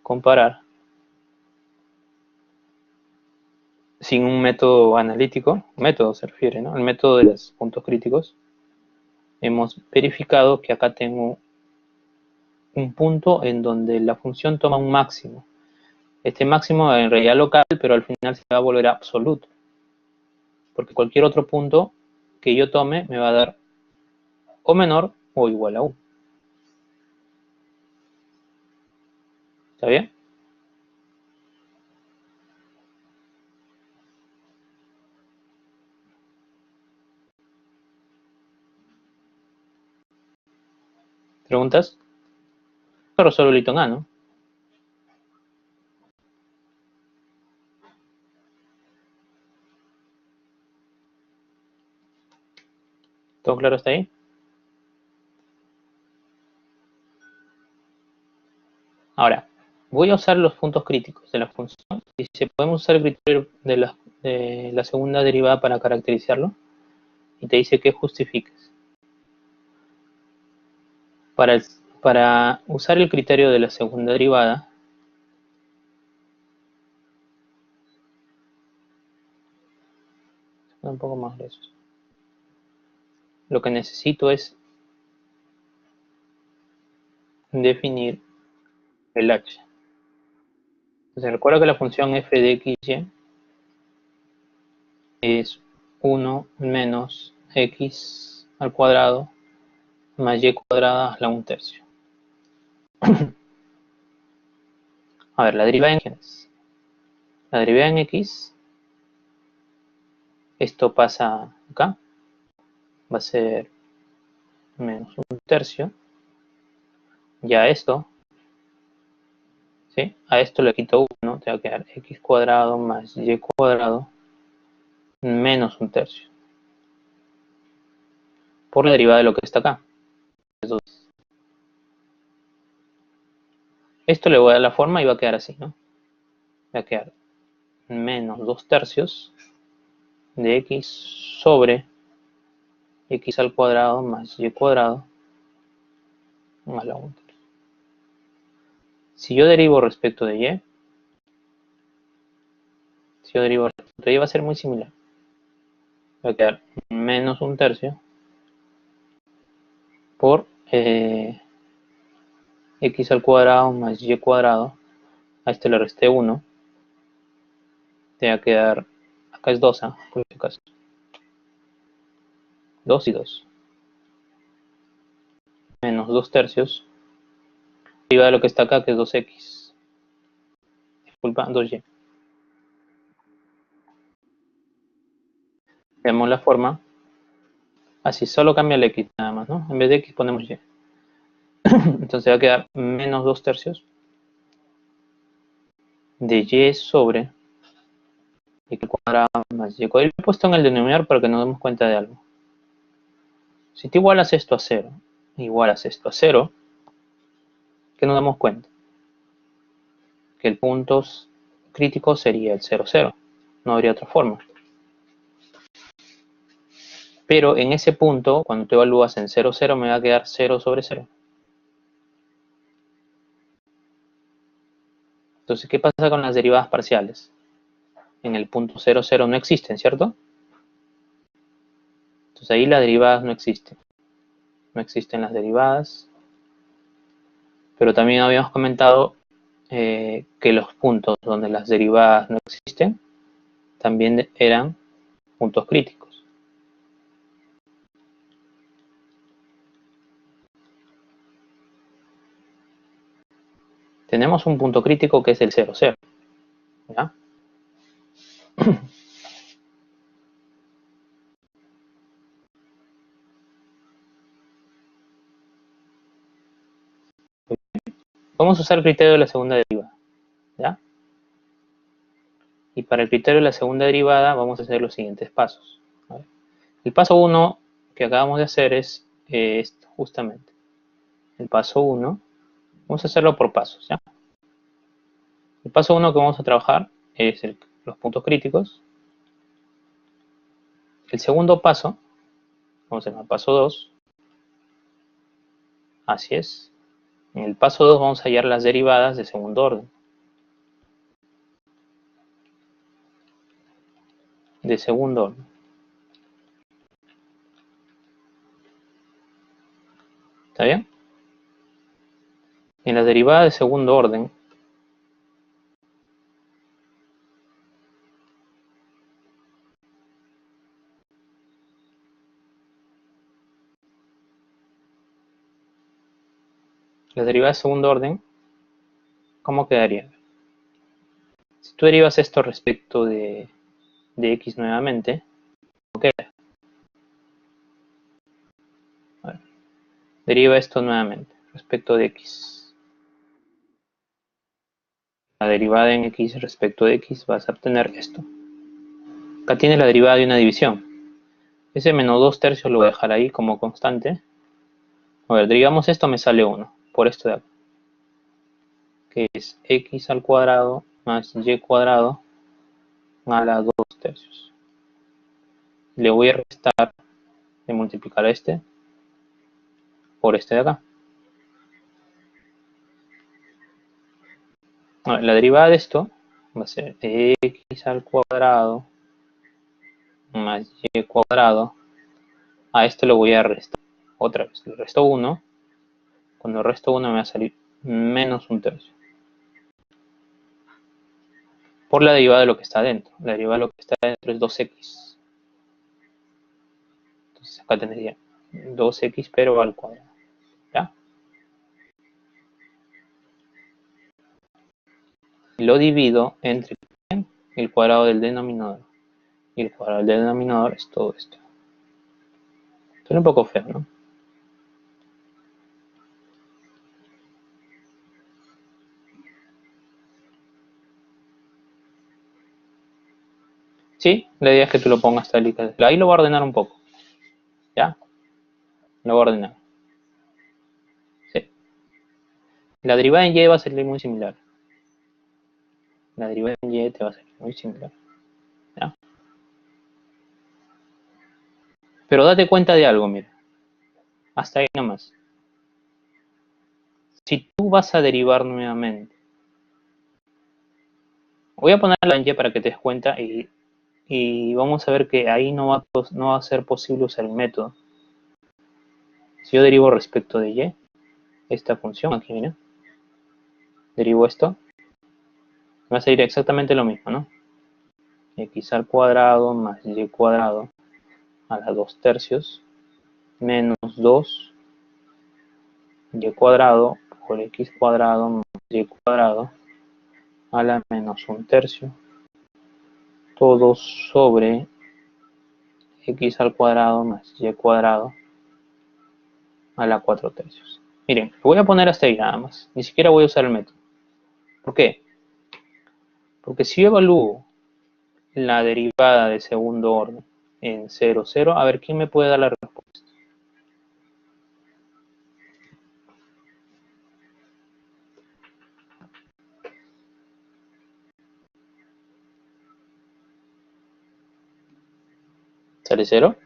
comparar sin un método analítico. Método se refiere, ¿no? El método de los puntos críticos. Hemos verificado que acá tengo un punto en donde la función toma un máximo. Este máximo en realidad local, pero al final se va a volver absoluto. Porque cualquier otro punto que yo tome me va a dar o menor o igual a 1. ¿Está bien? ¿Preguntas? Lo resuelvo el A, ¿no? ¿Todo claro hasta ahí? Ahora, voy a usar los puntos críticos de la función. Y si podemos usar el criterio de la segunda derivada para caracterizarlo. Y te dice que justifiques. Para usar el criterio de la segunda derivada, un poco más lejos. Lo que necesito es definir el h. Entonces recuerda que la función f de xy es 1 menos x al cuadrado más y cuadrada a la 1/3. A ver, la derivada en x. La derivada en x, esto pasa acá, va a ser menos 1/3. Ya esto, ¿sí? A esto le quito 1, te va a quedar x cuadrado más y cuadrado menos 1/3. Por la derivada de lo que está acá. Esto le voy a dar la forma y va a quedar así, ¿no? Va a quedar menos 2/3 de x sobre x al cuadrado más y cuadrado más la 1/3. Si yo derivo respecto de y, va a ser muy similar. Va a quedar menos 1/3 por x al cuadrado más y cuadrado. A este le resté 1. Te va a quedar, acá es 2, por este caso. 2 y 2. Menos 2/3. Arriba de lo que está acá, que es 2x. Disculpa, 2y. Veamos la forma. Así, solo cambia el x nada más, ¿no? En vez de x ponemos y. Entonces va a quedar menos 2/3 de y sobre x cuadrado más y cuadrado. Lo he puesto en el denominador para que nos demos cuenta de algo. Si te igualas esto a 0, igualas esto a 0, ¿qué nos damos cuenta? Que el punto crítico sería el 0, 0. No habría otra forma. Pero en ese punto, cuando tú evalúas en 0, 0, me va a quedar 0 sobre 0. Entonces, ¿qué pasa con las derivadas parciales? En el punto 0, 0 no existen, ¿cierto? Entonces ahí las derivadas no existen. No existen las derivadas. Pero también habíamos comentado que los puntos donde las derivadas no existen también eran puntos críticos. Tenemos un punto crítico que es el 0, 0. ¿Ya? Vamos a usar el criterio de la segunda derivada. ¿Ya? Y para el criterio de la segunda derivada vamos a hacer los siguientes pasos. El paso 1 que acabamos de hacer es esto, justamente. El paso 1, vamos a hacerlo por pasos. ¿Ya? El paso 1 que vamos a trabajar es los puntos críticos. El segundo paso, vamos a llamar paso 2. Así es. En el paso 2 vamos a hallar las derivadas de segundo orden. De segundo orden. ¿Está bien? En las derivadas de segundo orden, las derivadas de segundo orden ¿Cómo quedaría? Si tú derivas esto respecto de x nuevamente, ¿cómo queda? A ver, deriva esto nuevamente respecto de x. La derivada en x respecto de x vas a obtener esto. Acá tienes la derivada de una división. Ese menos 2 tercios lo voy a dejar ahí como constante. A ver, derivamos esto, me sale 1, por esto de acá, que es x al cuadrado más y cuadrado a la 2 tercios. Le voy a restar de multiplicar este por este de acá. A ver, la derivada de esto va a ser x al cuadrado más y cuadrado. A esto lo voy a restar. Otra vez, le resto 1. Cuando resto 1 me va a salir menos un tercio. Por la derivada de lo que está dentro. La derivada de lo que está dentro es 2x. Entonces acá tendría 2x pero al cuadrado. ¿Ya? Lo divido entre el cuadrado del denominador. Y el cuadrado del denominador es todo esto. Suena un poco feo, ¿no? Sí, la idea es que tú lo pongas tal y tal. Ahí lo voy a ordenar un poco. ¿Ya? Lo voy a ordenar. Sí. La derivada en y va a salir muy similar. La derivada en y te va a salir muy similar. ¿Ya? Pero date cuenta de algo, mira. Hasta ahí nomás. Si tú vas a derivar nuevamente, voy a ponerla en y para que te des cuenta y vamos a ver que ahí no va a ser posible usar el método. Si yo derivo respecto de y, esta función aquí, mira, derivo esto, va a salir exactamente lo mismo, ¿no? X al cuadrado más y cuadrado a la 2 tercios menos 2 y cuadrado por x cuadrado más y cuadrado a la menos un tercio, todo sobre x al cuadrado más y cuadrado a la 4 tercios. Miren, lo voy a poner hasta ahí nada más, ni siquiera voy a usar el método. ¿Por qué? Porque si yo evalúo la derivada de segundo orden en 0, 0, a ver quién me puede dar la respuesta. ¿Sale 0?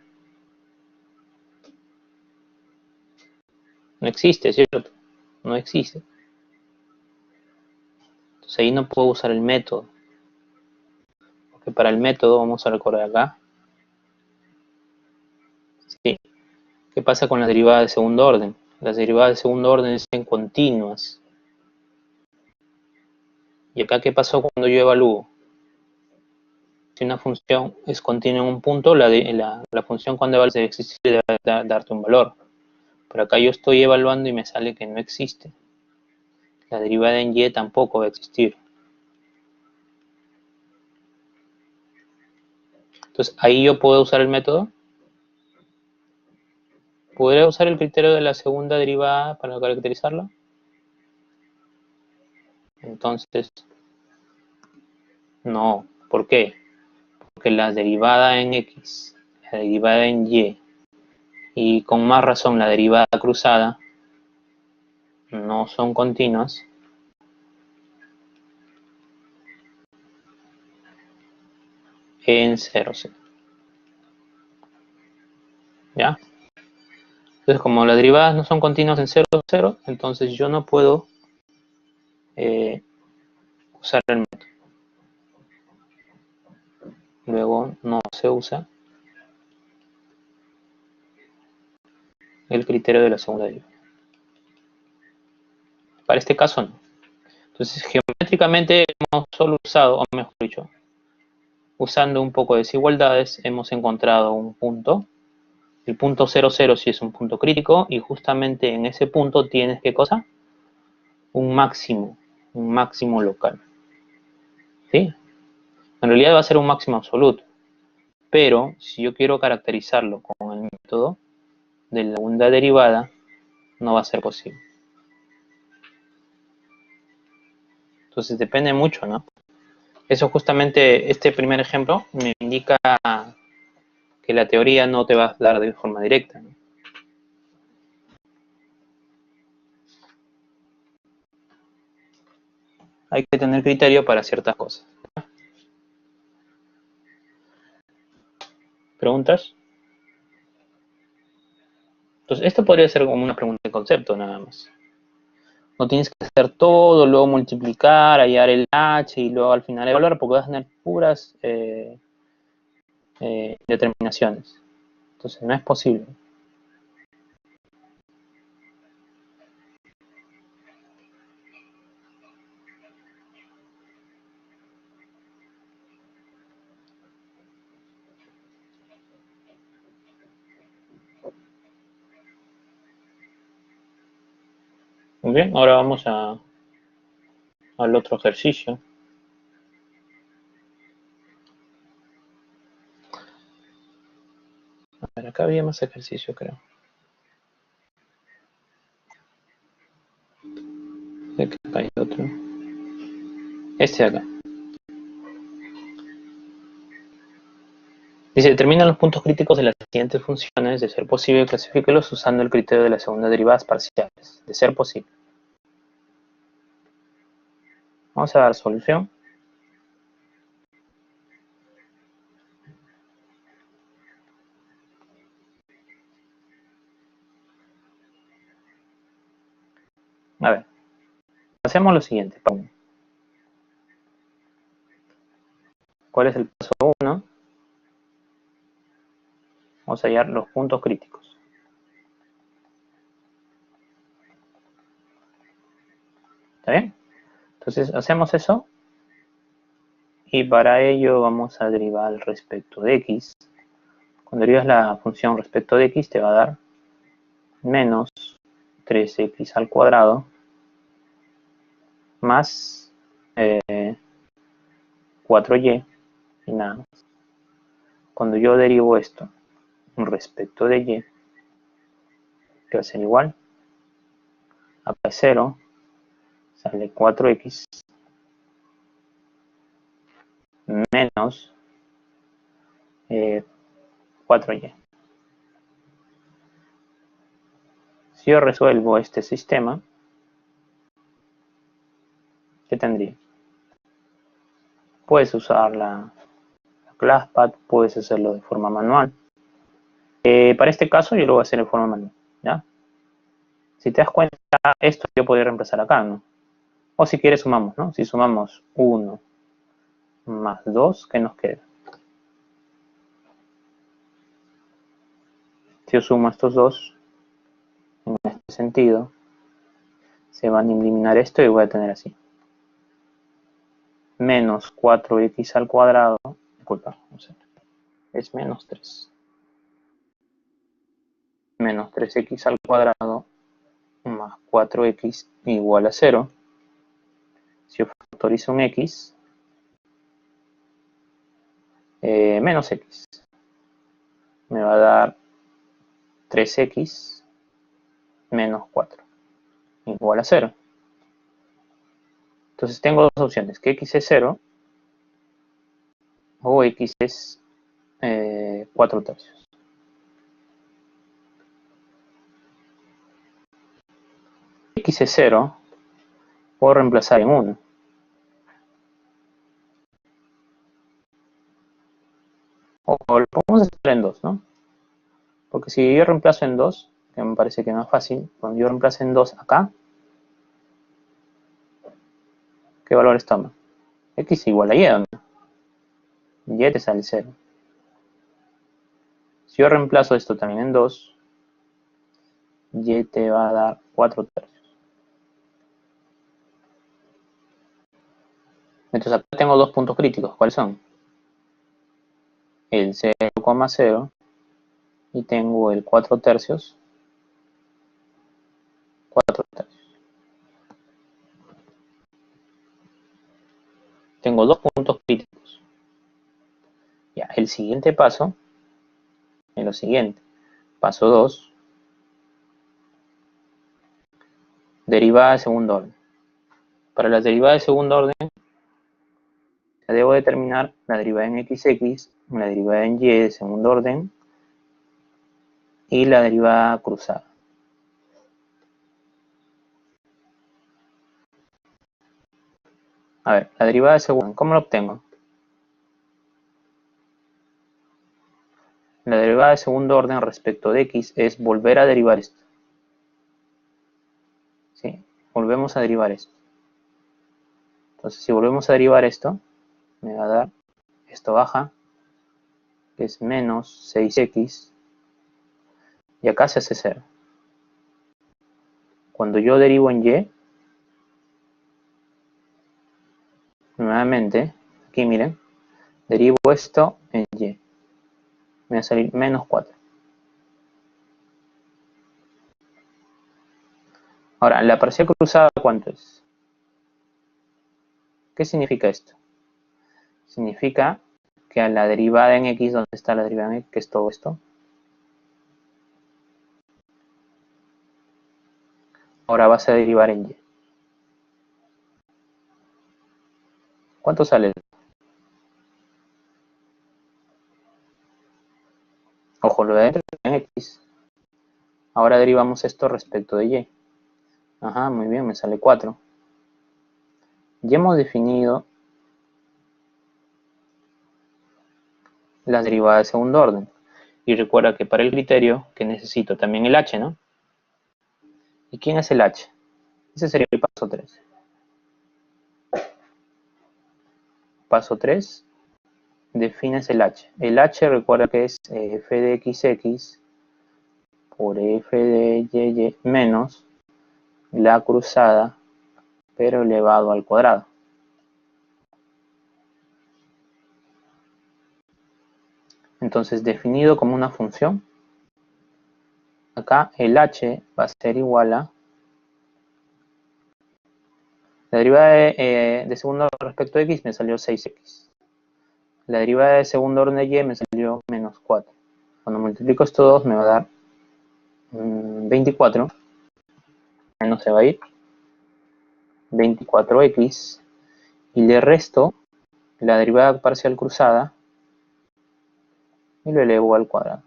No existe, ¿cierto? No existe. Entonces ahí no puedo usar el método. Porque para el método, vamos a recordar acá. ¿Sí? ¿Qué pasa con las derivadas de segundo orden? Las derivadas de segundo orden son continuas. ¿Y acá qué pasó cuando yo evalúo? Si una función es continua en un punto, la función cuando evalúa debe existir debe darte un valor. Pero acá yo estoy evaluando y me sale que no existe. La derivada en y tampoco va a existir. Entonces, ahí yo puedo usar el método. ¿Podría usar el criterio de la segunda derivada para caracterizarla? Entonces, no. ¿Por qué? Porque la derivada en x, la derivada en y con más razón la derivada cruzada no son continuas. En 0, 0. ¿Ya? Entonces, como las derivadas no son continuas en 0, 0, entonces yo no puedo usar el método. Luego no se usa el criterio de la segunda derivada. Para este caso no. Entonces, geométricamente hemos solo usado, o mejor dicho, usando un poco de desigualdades, hemos encontrado un punto. El punto 0, 0 sí es un punto crítico y justamente en ese punto tienes, ¿qué cosa? Un máximo un máximo local. ¿Sí? En realidad va a ser un máximo absoluto. Pero si yo quiero caracterizarlo con el método de la segunda derivada, no va a ser posible. Entonces depende mucho, ¿no? Eso justamente, este primer ejemplo me indica que la teoría no te va a dar de forma directa, ¿no? Hay que tener criterio para ciertas cosas. ¿Preguntas? Entonces, esto podría ser como una pregunta de concepto nada más. No tienes que hacer todo, luego multiplicar, hallar el h y luego al final evaluar, porque vas a tener puras determinaciones. Entonces, no es posible. Muy bien, ahora vamos al otro ejercicio. A ver, acá había más ejercicio, creo. Acá hay otro. Este de acá. Dice, determina los puntos críticos de las siguientes funciones. De ser posible, clasifíquelos usando el criterio de las segundas derivadas parciales. De ser posible. Vamos a dar solución. A ver, hacemos lo siguiente. ¿Cuál es el paso 1? Vamos a hallar los puntos críticos. ¿Está bien? Entonces hacemos eso. Y para ello vamos a derivar respecto de x. Cuando derivas la función respecto de x te va a dar menos 3x al cuadrado más 4y y nada más. Cuando yo derivo esto respecto de y, que va a ser igual, acá es 0, sale 4x menos 4y. Si yo resuelvo este sistema, ¿qué tendría? Puedes usar la ClassPad, puedes hacerlo de forma manual. Para este caso yo lo voy a hacer de forma manual, ¿ya? Si te das cuenta, esto yo podría reemplazar acá, ¿no? O si quieres sumamos, ¿no? Si sumamos 1 más 2, ¿qué nos queda? Si yo sumo estos dos, en este sentido, se van a eliminar esto y voy a tener así. Menos 4x al cuadrado, disculpa, es menos 3. Menos 3x al cuadrado más 4x igual a 0. Si yo factorizo un x, menos x, me va a dar 3x menos 4 igual a 0. Entonces tengo dos opciones, que x es 0 o x es 4 tercios. X es 0, puedo reemplazar en 1. O lo podemos hacer en 2, ¿no? Porque si yo reemplazo en 2, que me parece que es más fácil, cuando yo reemplazo en 2 acá, ¿qué valores toma? X igual a y, ¿no? Y te sale 0. Si yo reemplazo esto también en 2, y te va a dar 4 tercios. Entonces acá tengo dos puntos críticos. ¿Cuáles son? El 0,0 y tengo el 4 tercios. 4 tercios. tengo dos puntos críticos. Ya, el siguiente paso es lo siguiente. Paso 2. Derivada de segundo orden. Para las derivadas de segundo orden, debo determinar la derivada en xx, la derivada en y de segundo orden y la derivada cruzada. A ver, la derivada de segundo orden, ¿cómo la obtengo? La derivada de segundo orden respecto de x es volver a derivar esto. ¿Sí? Volvemos a derivar esto. Entonces, si volvemos a derivar esto, me va a dar, esto baja, que es menos 6x, y acá se hace 0. Cuando yo derivo en y, nuevamente, aquí miren, derivo esto en y. Me va a salir menos 4. Ahora, la parcial cruzada, ¿cuánto es? ¿Qué significa esto? Significa que a la derivada en x, ¿dónde está la derivada en x? Que es todo esto. Ahora vas a derivar en y. ¿Cuánto sale? Ojo, lo de adentro en x. Ahora derivamos esto respecto de y. Ajá, muy bien, me sale 4. Ya hemos definido las derivadas de segundo orden. Y recuerda que para el criterio, que necesito también el h, ¿no? ¿Y quién es el h? Ese sería el paso 3. Paso 3, defines el h. El h recuerda que es f de xx por f de y menos la cruzada, pero elevado al cuadrado. Entonces, definido como una función, acá el h va a ser igual a la derivada de segundo orden respecto a x me salió 6x. La derivada de segundo orden de y me salió menos 4. Cuando multiplico estos dos me va a dar 24. Menos se va a ir. 24x. Y le resto la derivada parcial cruzada y lo elevo al cuadrado.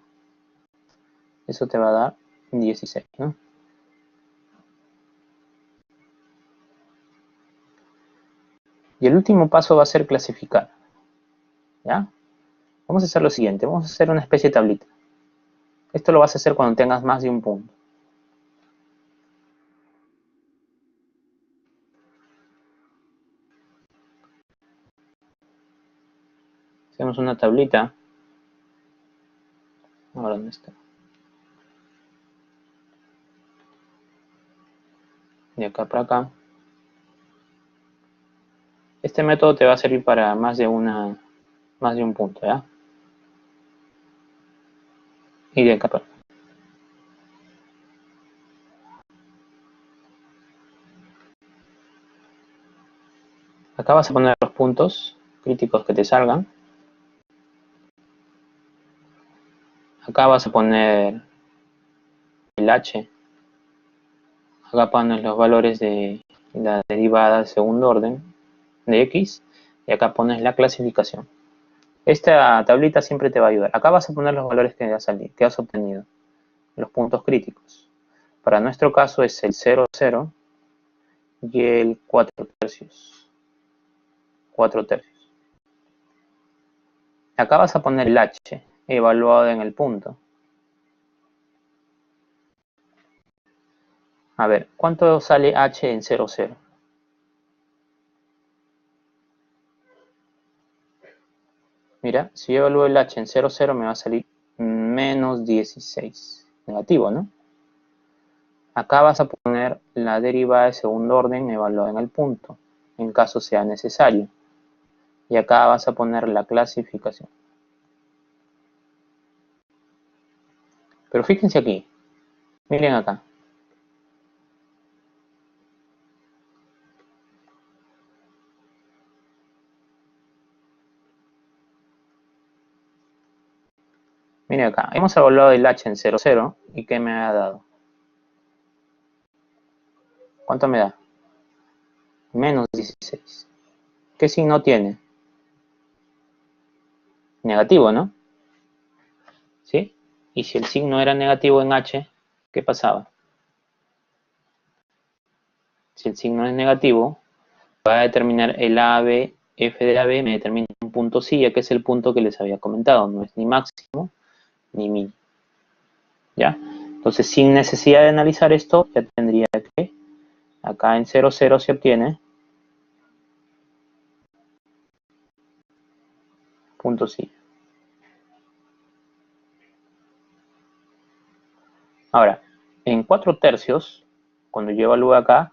Eso te va a dar 16, ¿no? Y el último paso va a ser clasificar. ¿Ya? Vamos a hacer lo siguiente. Vamos a hacer una especie de tablita. Esto lo vas a hacer cuando tengas más de un punto. Hacemos una tablita. Ahora, ¿dónde está? De acá para acá. Este método te va a servir para más de un punto, ¿ya? Y de acá para acá. Acá vas a poner los puntos críticos que te salgan. Acá vas a poner el h. Acá pones los valores de la derivada de segundo orden de x. Y acá pones la clasificación. Esta tablita siempre te va a ayudar. Acá vas a poner los valores que has obtenido. Los puntos críticos. Para nuestro caso es el 0, 0 y el 4 tercios. 4 tercios. Acá vas a poner el h evaluado en el punto. A ver, ¿cuánto sale h en 0, 0? Mira, si yo evalúo el h en 0, 0 me va a salir menos 16. Negativo, ¿no? Acá vas a poner la derivada de segundo orden evaluada en el punto, en caso sea necesario. Y acá vas a poner la clasificación. Pero fíjense aquí. Miren acá. Mire acá, hemos evaluado el h en 0, 0, ¿y qué me ha dado? ¿Cuánto me da? Menos 16. ¿Qué signo tiene? Negativo, ¿no? ¿Sí? Y si el signo era negativo en h, ¿qué pasaba? Si el signo es negativo, va a determinar el AB, f de AB, me determina un punto silla, que es el punto que les había comentado, no es ni máximo ni mínimo. ¿Ya? Entonces, sin necesidad de analizar esto, ya tendría que, acá en 0, 0 se obtiene punto silla. Ahora, en 4 tercios, cuando yo evalúe acá,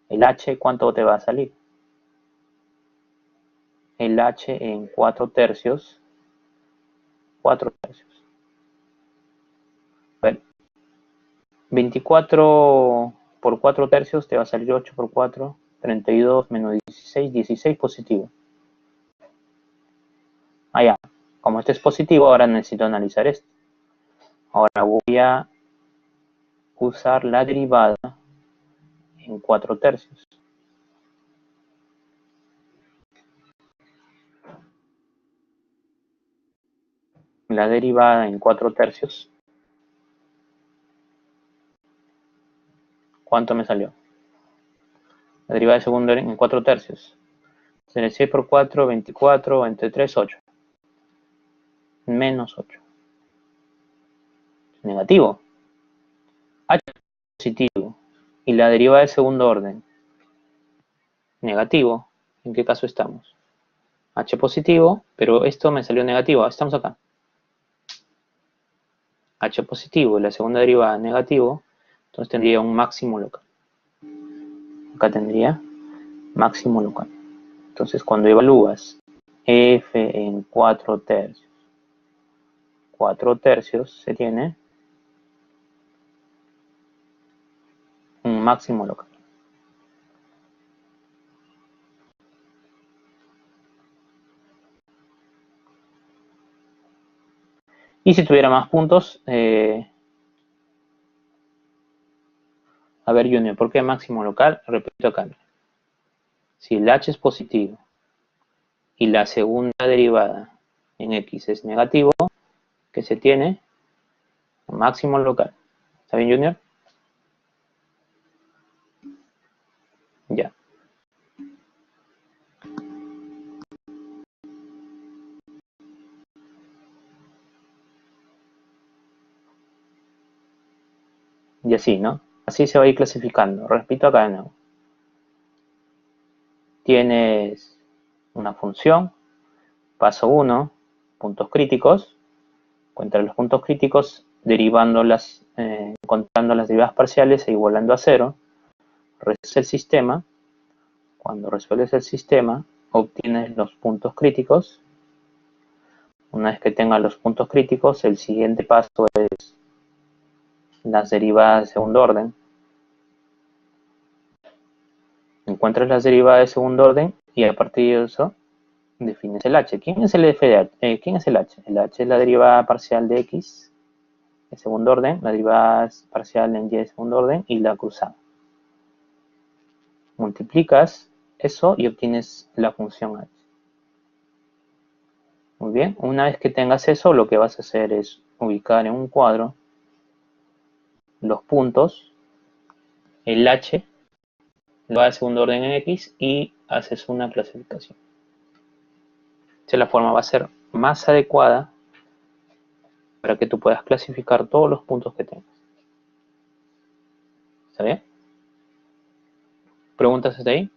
el h, ¿cuánto te va a salir? El h en 4 tercios, 4 tercios. A ver, 24 por 4 tercios te va a salir 8 por 4, 32 menos 16, 16 positivo. Ah, ya. Como este es positivo, ahora necesito analizar esto. Ahora voy a usar la derivada en 4 tercios. La derivada en 4 tercios. ¿Cuánto me salió? La derivada de segundo en 4 tercios. 6 por 4, 24, entre 3, 8. Menos 8. Negativo. H positivo. Y la derivada de segundo orden. Negativo. ¿En qué caso estamos? H positivo, pero esto me salió negativo. Estamos acá. H positivo y la segunda derivada negativo. Entonces tendría un máximo local. Acá tendría máximo local. Entonces cuando evalúas f en 4 tercios, 4 tercios se tiene un máximo local. Y si tuviera más puntos, a ver Junior, ¿por qué máximo local? Repito acá. Si el h es positivo y la segunda derivada en x es negativo, ¿qué se tiene? Un máximo local. ¿Está bien Junior? Ya. Y así, ¿no? Así se va a ir clasificando. Repito acá de nuevo. Tienes una función, paso 1, puntos críticos. Encuentra los puntos críticos derivándolas, encontrando las derivadas parciales e igualando a 0. Resuelves el sistema. Cuando resuelves el sistema, obtienes los puntos críticos. Una vez que tengas los puntos críticos, el siguiente paso es las derivadas de segundo orden. Encuentras las derivadas de segundo orden y a partir de eso defines el h. ¿Quién es el f de h? ¿Quién es el h? El h es la derivada parcial de x de segundo orden, la derivada parcial en y de segundo orden y la cruzada. Multiplicas eso y obtienes la función h. Muy bien, una vez que tengas eso, lo que vas a hacer es ubicar en un cuadro los puntos, el h, lo de segundo orden en x y haces una clasificación. Esta es la forma, va a ser más adecuada para que tú puedas clasificar todos los puntos que tengas. ¿Está bien? ¿Preguntas hasta ahí?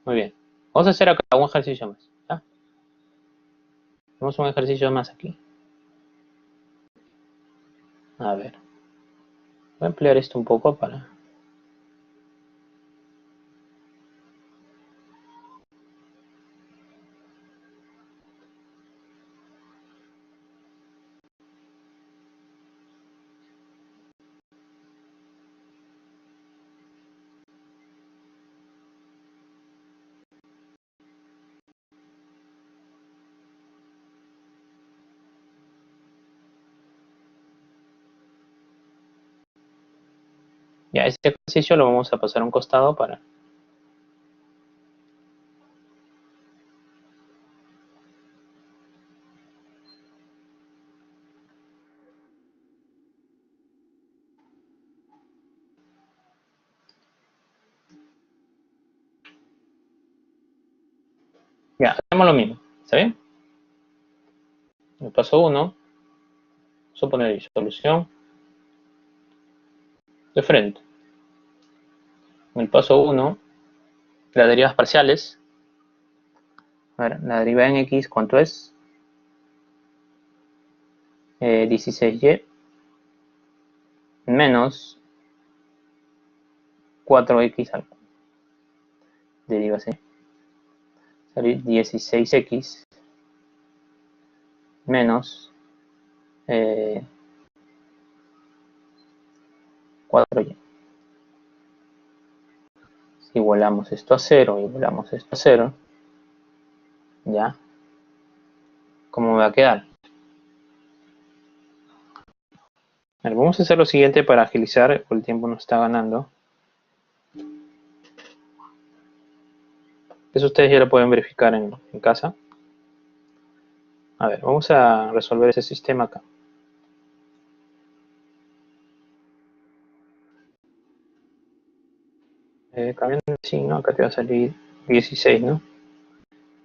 Muy bien. Vamos a hacer acá un ejercicio más. ¿Ya? Hacemos un ejercicio más aquí. A ver. Voy a ampliar esto un poco para... Ya, este ejercicio lo vamos a pasar a un costado para... Ya, hacemos lo mismo, ¿está bien? El paso 1, vamos a poner solución de frente. En el paso 1, las derivas parciales. A ver, la derivada en x, ¿cuánto es? 16y menos 4x al deriva así. Salir 16x menos 4y. Si igualamos esto a 0, igualamos esto a 0, ya, ¿cómo me va a quedar? A ver, vamos a hacer lo siguiente para agilizar, porque el tiempo nos está ganando. Eso ustedes ya lo pueden verificar en casa. A ver, vamos a resolver ese sistema acá. Cambiando de signo, acá te va a salir 16, ¿no?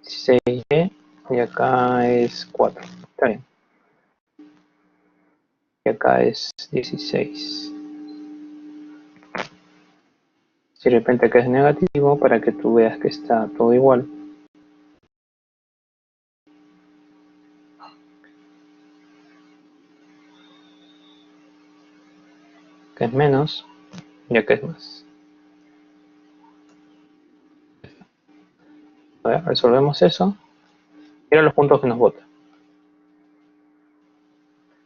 16y y acá es 4. Está bien. Y acá es 16. Si de repente acá es negativo, para que tú veas que está todo igual. Que es menos y acá es más. A ver, resolvemos eso. Mira los puntos que nos botan.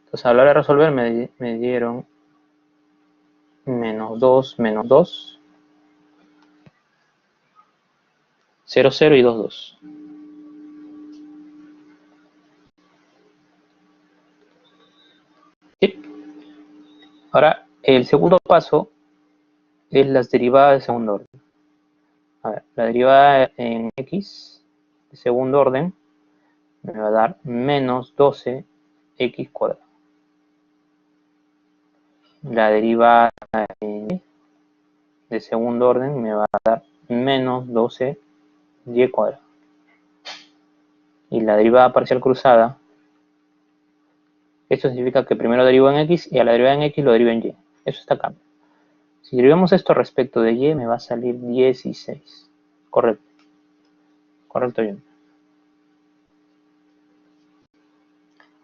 Entonces a la hora de resolver me dieron menos 2, menos 2, 0, 0 y 2, 2. ¿Sí? Ahora, el segundo paso es las derivadas de segundo orden. A ver, la derivada en x de segundo orden me va a dar menos 12x cuadrado. La derivada en y de segundo orden me va a dar menos 12y cuadrado. Y la derivada parcial cruzada, esto significa que primero derivo en x y a la derivada en x lo derivo en y. Eso está acá. Si derivamos esto respecto de y, me va a salir 16. Correcto. Correcto, bien.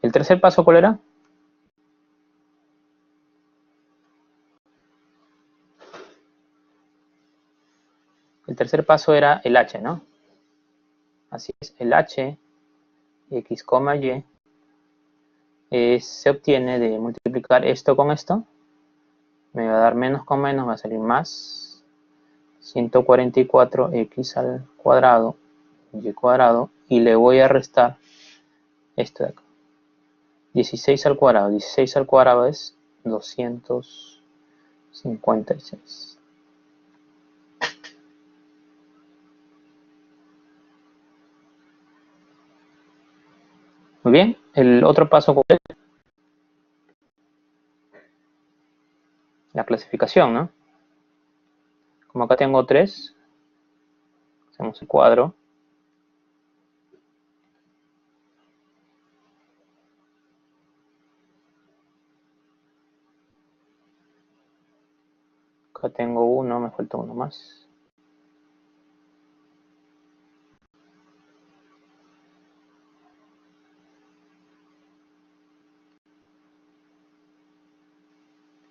¿El tercer paso cuál era? El tercer paso era el h, ¿no? Así es, el h, x, y, se obtiene de multiplicar esto con esto. Me va a dar menos con menos, va a salir más 144x al cuadrado, y cuadrado, y le voy a restar esto de acá. 16 al cuadrado, 16 al cuadrado es 256. Muy bien, el otro paso es la clasificación, ¿no? Como acá tengo 3, hacemos el cuadro. Acá tengo 1, me falta uno más.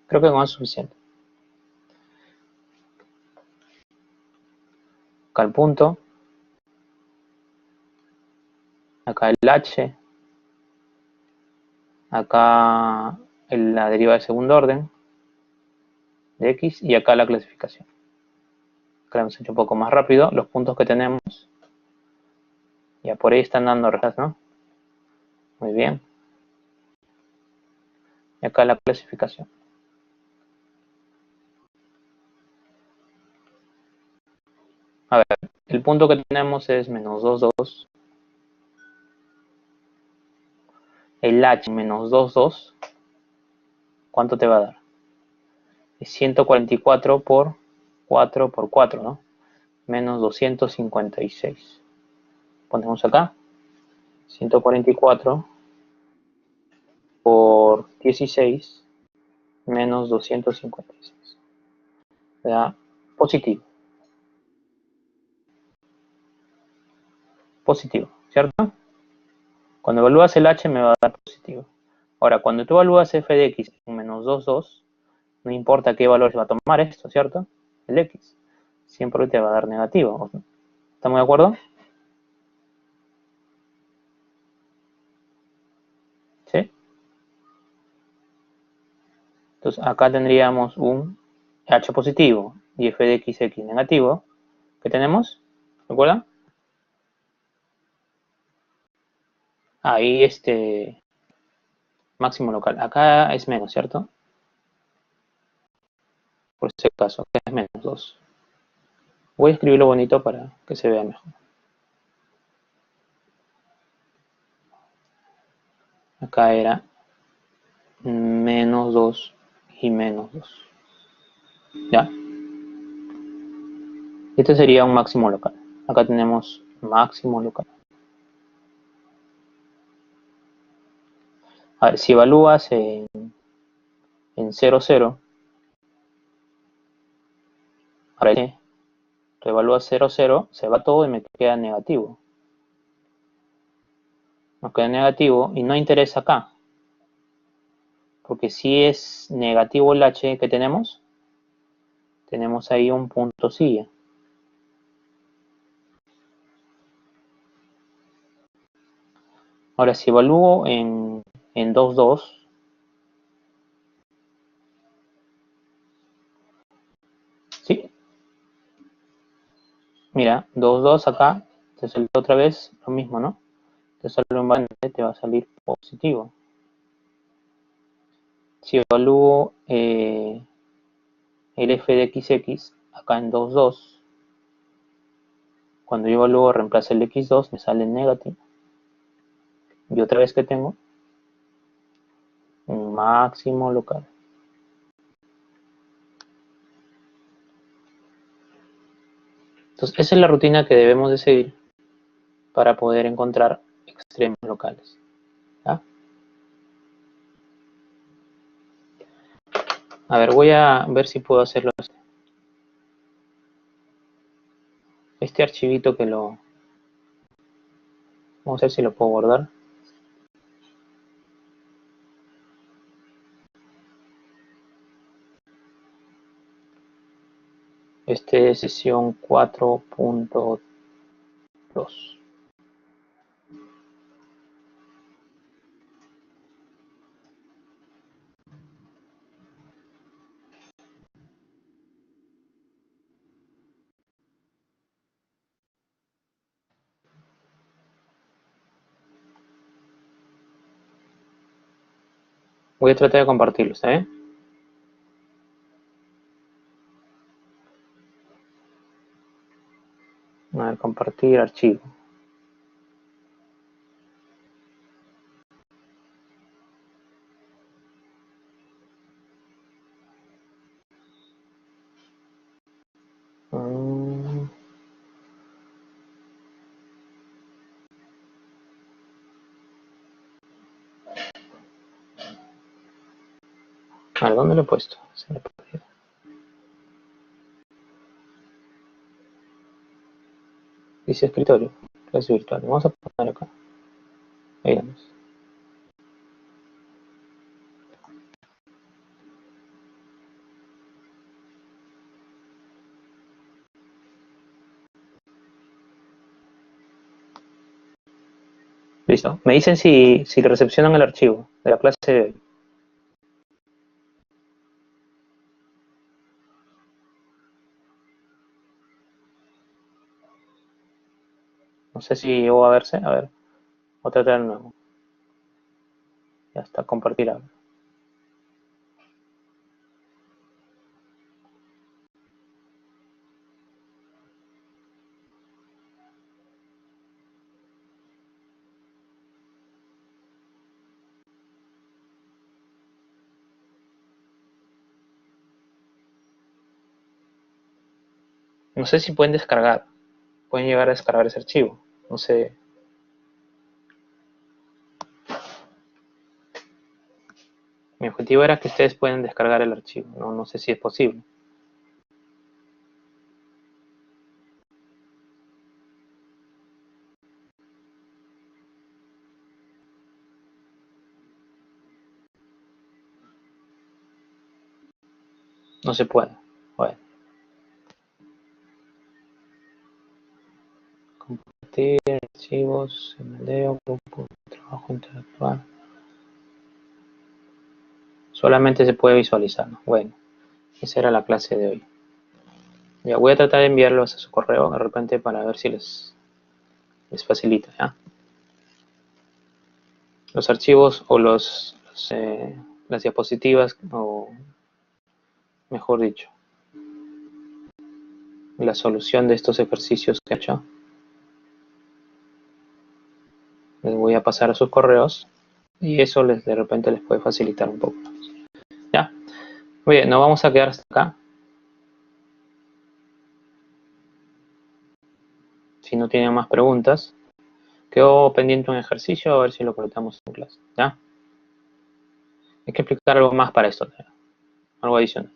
Creo que con eso es suficiente. Acá el punto. Acá el h. Acá la derivada de segundo orden de x y acá la clasificación. Acá lo hemos hecho un poco más rápido. Los puntos que tenemos ya por ahí están dando restas, ¿no? Muy bien. Y acá la clasificación. A ver, el punto que tenemos es menos 2, 2. El h menos 2, 2. ¿Cuánto te va a dar? Es 144 por 4 por 4, ¿no? Menos 256. Ponemos acá. 144 por 16 menos 256. Da positivo. Positivo, ¿cierto? Cuando evalúas el h me va a dar positivo. Ahora, cuando tú evalúas f de x en menos 2, 2, no importa qué valor se va a tomar esto, ¿cierto? El x. Siempre te va a dar negativo. ¿Estamos de acuerdo? ¿Sí? Entonces acá tendríamos un h positivo y f de x negativo. ¿Qué tenemos? ¿Recuerdan? Ahí máximo local. Acá es menos, ¿cierto? Por ese caso, acá es menos 2. Voy a escribirlo bonito para que se vea mejor. Acá era menos 2 y menos 2. ¿Ya? Este sería un máximo local. Acá tenemos máximo local. A ver, si evalúas en 0, 0, ahora tú evalúas 0, 0, se va todo y me queda negativo. Nos queda negativo y no interesa acá. Porque si es negativo el h que tenemos ahí un punto silla. Ahora, si evalúo en 2, 2, ¿sí? Mira, 2, 2 acá, te sale otra vez lo mismo, ¿no? Te sale un balance, te va a salir positivo. Si evalúo el f de xx acá en 2, 2, cuando yo evalúo reemplazo el x2, me sale negativo. Y otra vez que tengo un máximo local. Entonces, esa es la rutina que debemos de seguir para poder encontrar extremos locales. ¿Ya? A ver, voy a ver si puedo hacerlo. Este archivito que lo... Vamos a ver si lo puedo guardar. Este es sesión 4.2. Voy a tratar de compartirlo, ¿está bien? A ver, compartir archivo. A ver, ¿dónde lo he puesto? Se me perdió. Dice escritorio, clase virtual. Vamos a poner acá. Ahí vamos. Listo. Me dicen si recepcionan el archivo de la clase de hoy. No sé si llegó a verse. A ver, voy a tratar de nuevo. Ya está, compartir ahora. No sé si pueden descargar. Pueden llegar a descargar ese archivo. No sé. Mi objetivo era que ustedes puedan descargar el archivo. No sé si es posible. No se puede. Bueno. Compartir archivos, MLDO, grupo de trabajo interactuar. Solamente se puede visualizar, ¿no? Bueno, esa era la clase de hoy. Ya voy a tratar de enviarlos a su correo de repente para ver si les facilita, ¿ya? Los archivos o las diapositivas, o mejor dicho, la solución de estos ejercicios que he hecho, les voy a pasar a sus correos y eso de repente les puede facilitar un poco. ¿Ya? Muy bien, nos vamos a quedar hasta acá. Si no tienen más preguntas, quedó pendiente un ejercicio, a ver si lo conectamos en clase. ¿Ya? Hay que explicar algo más para esto, algo adicional.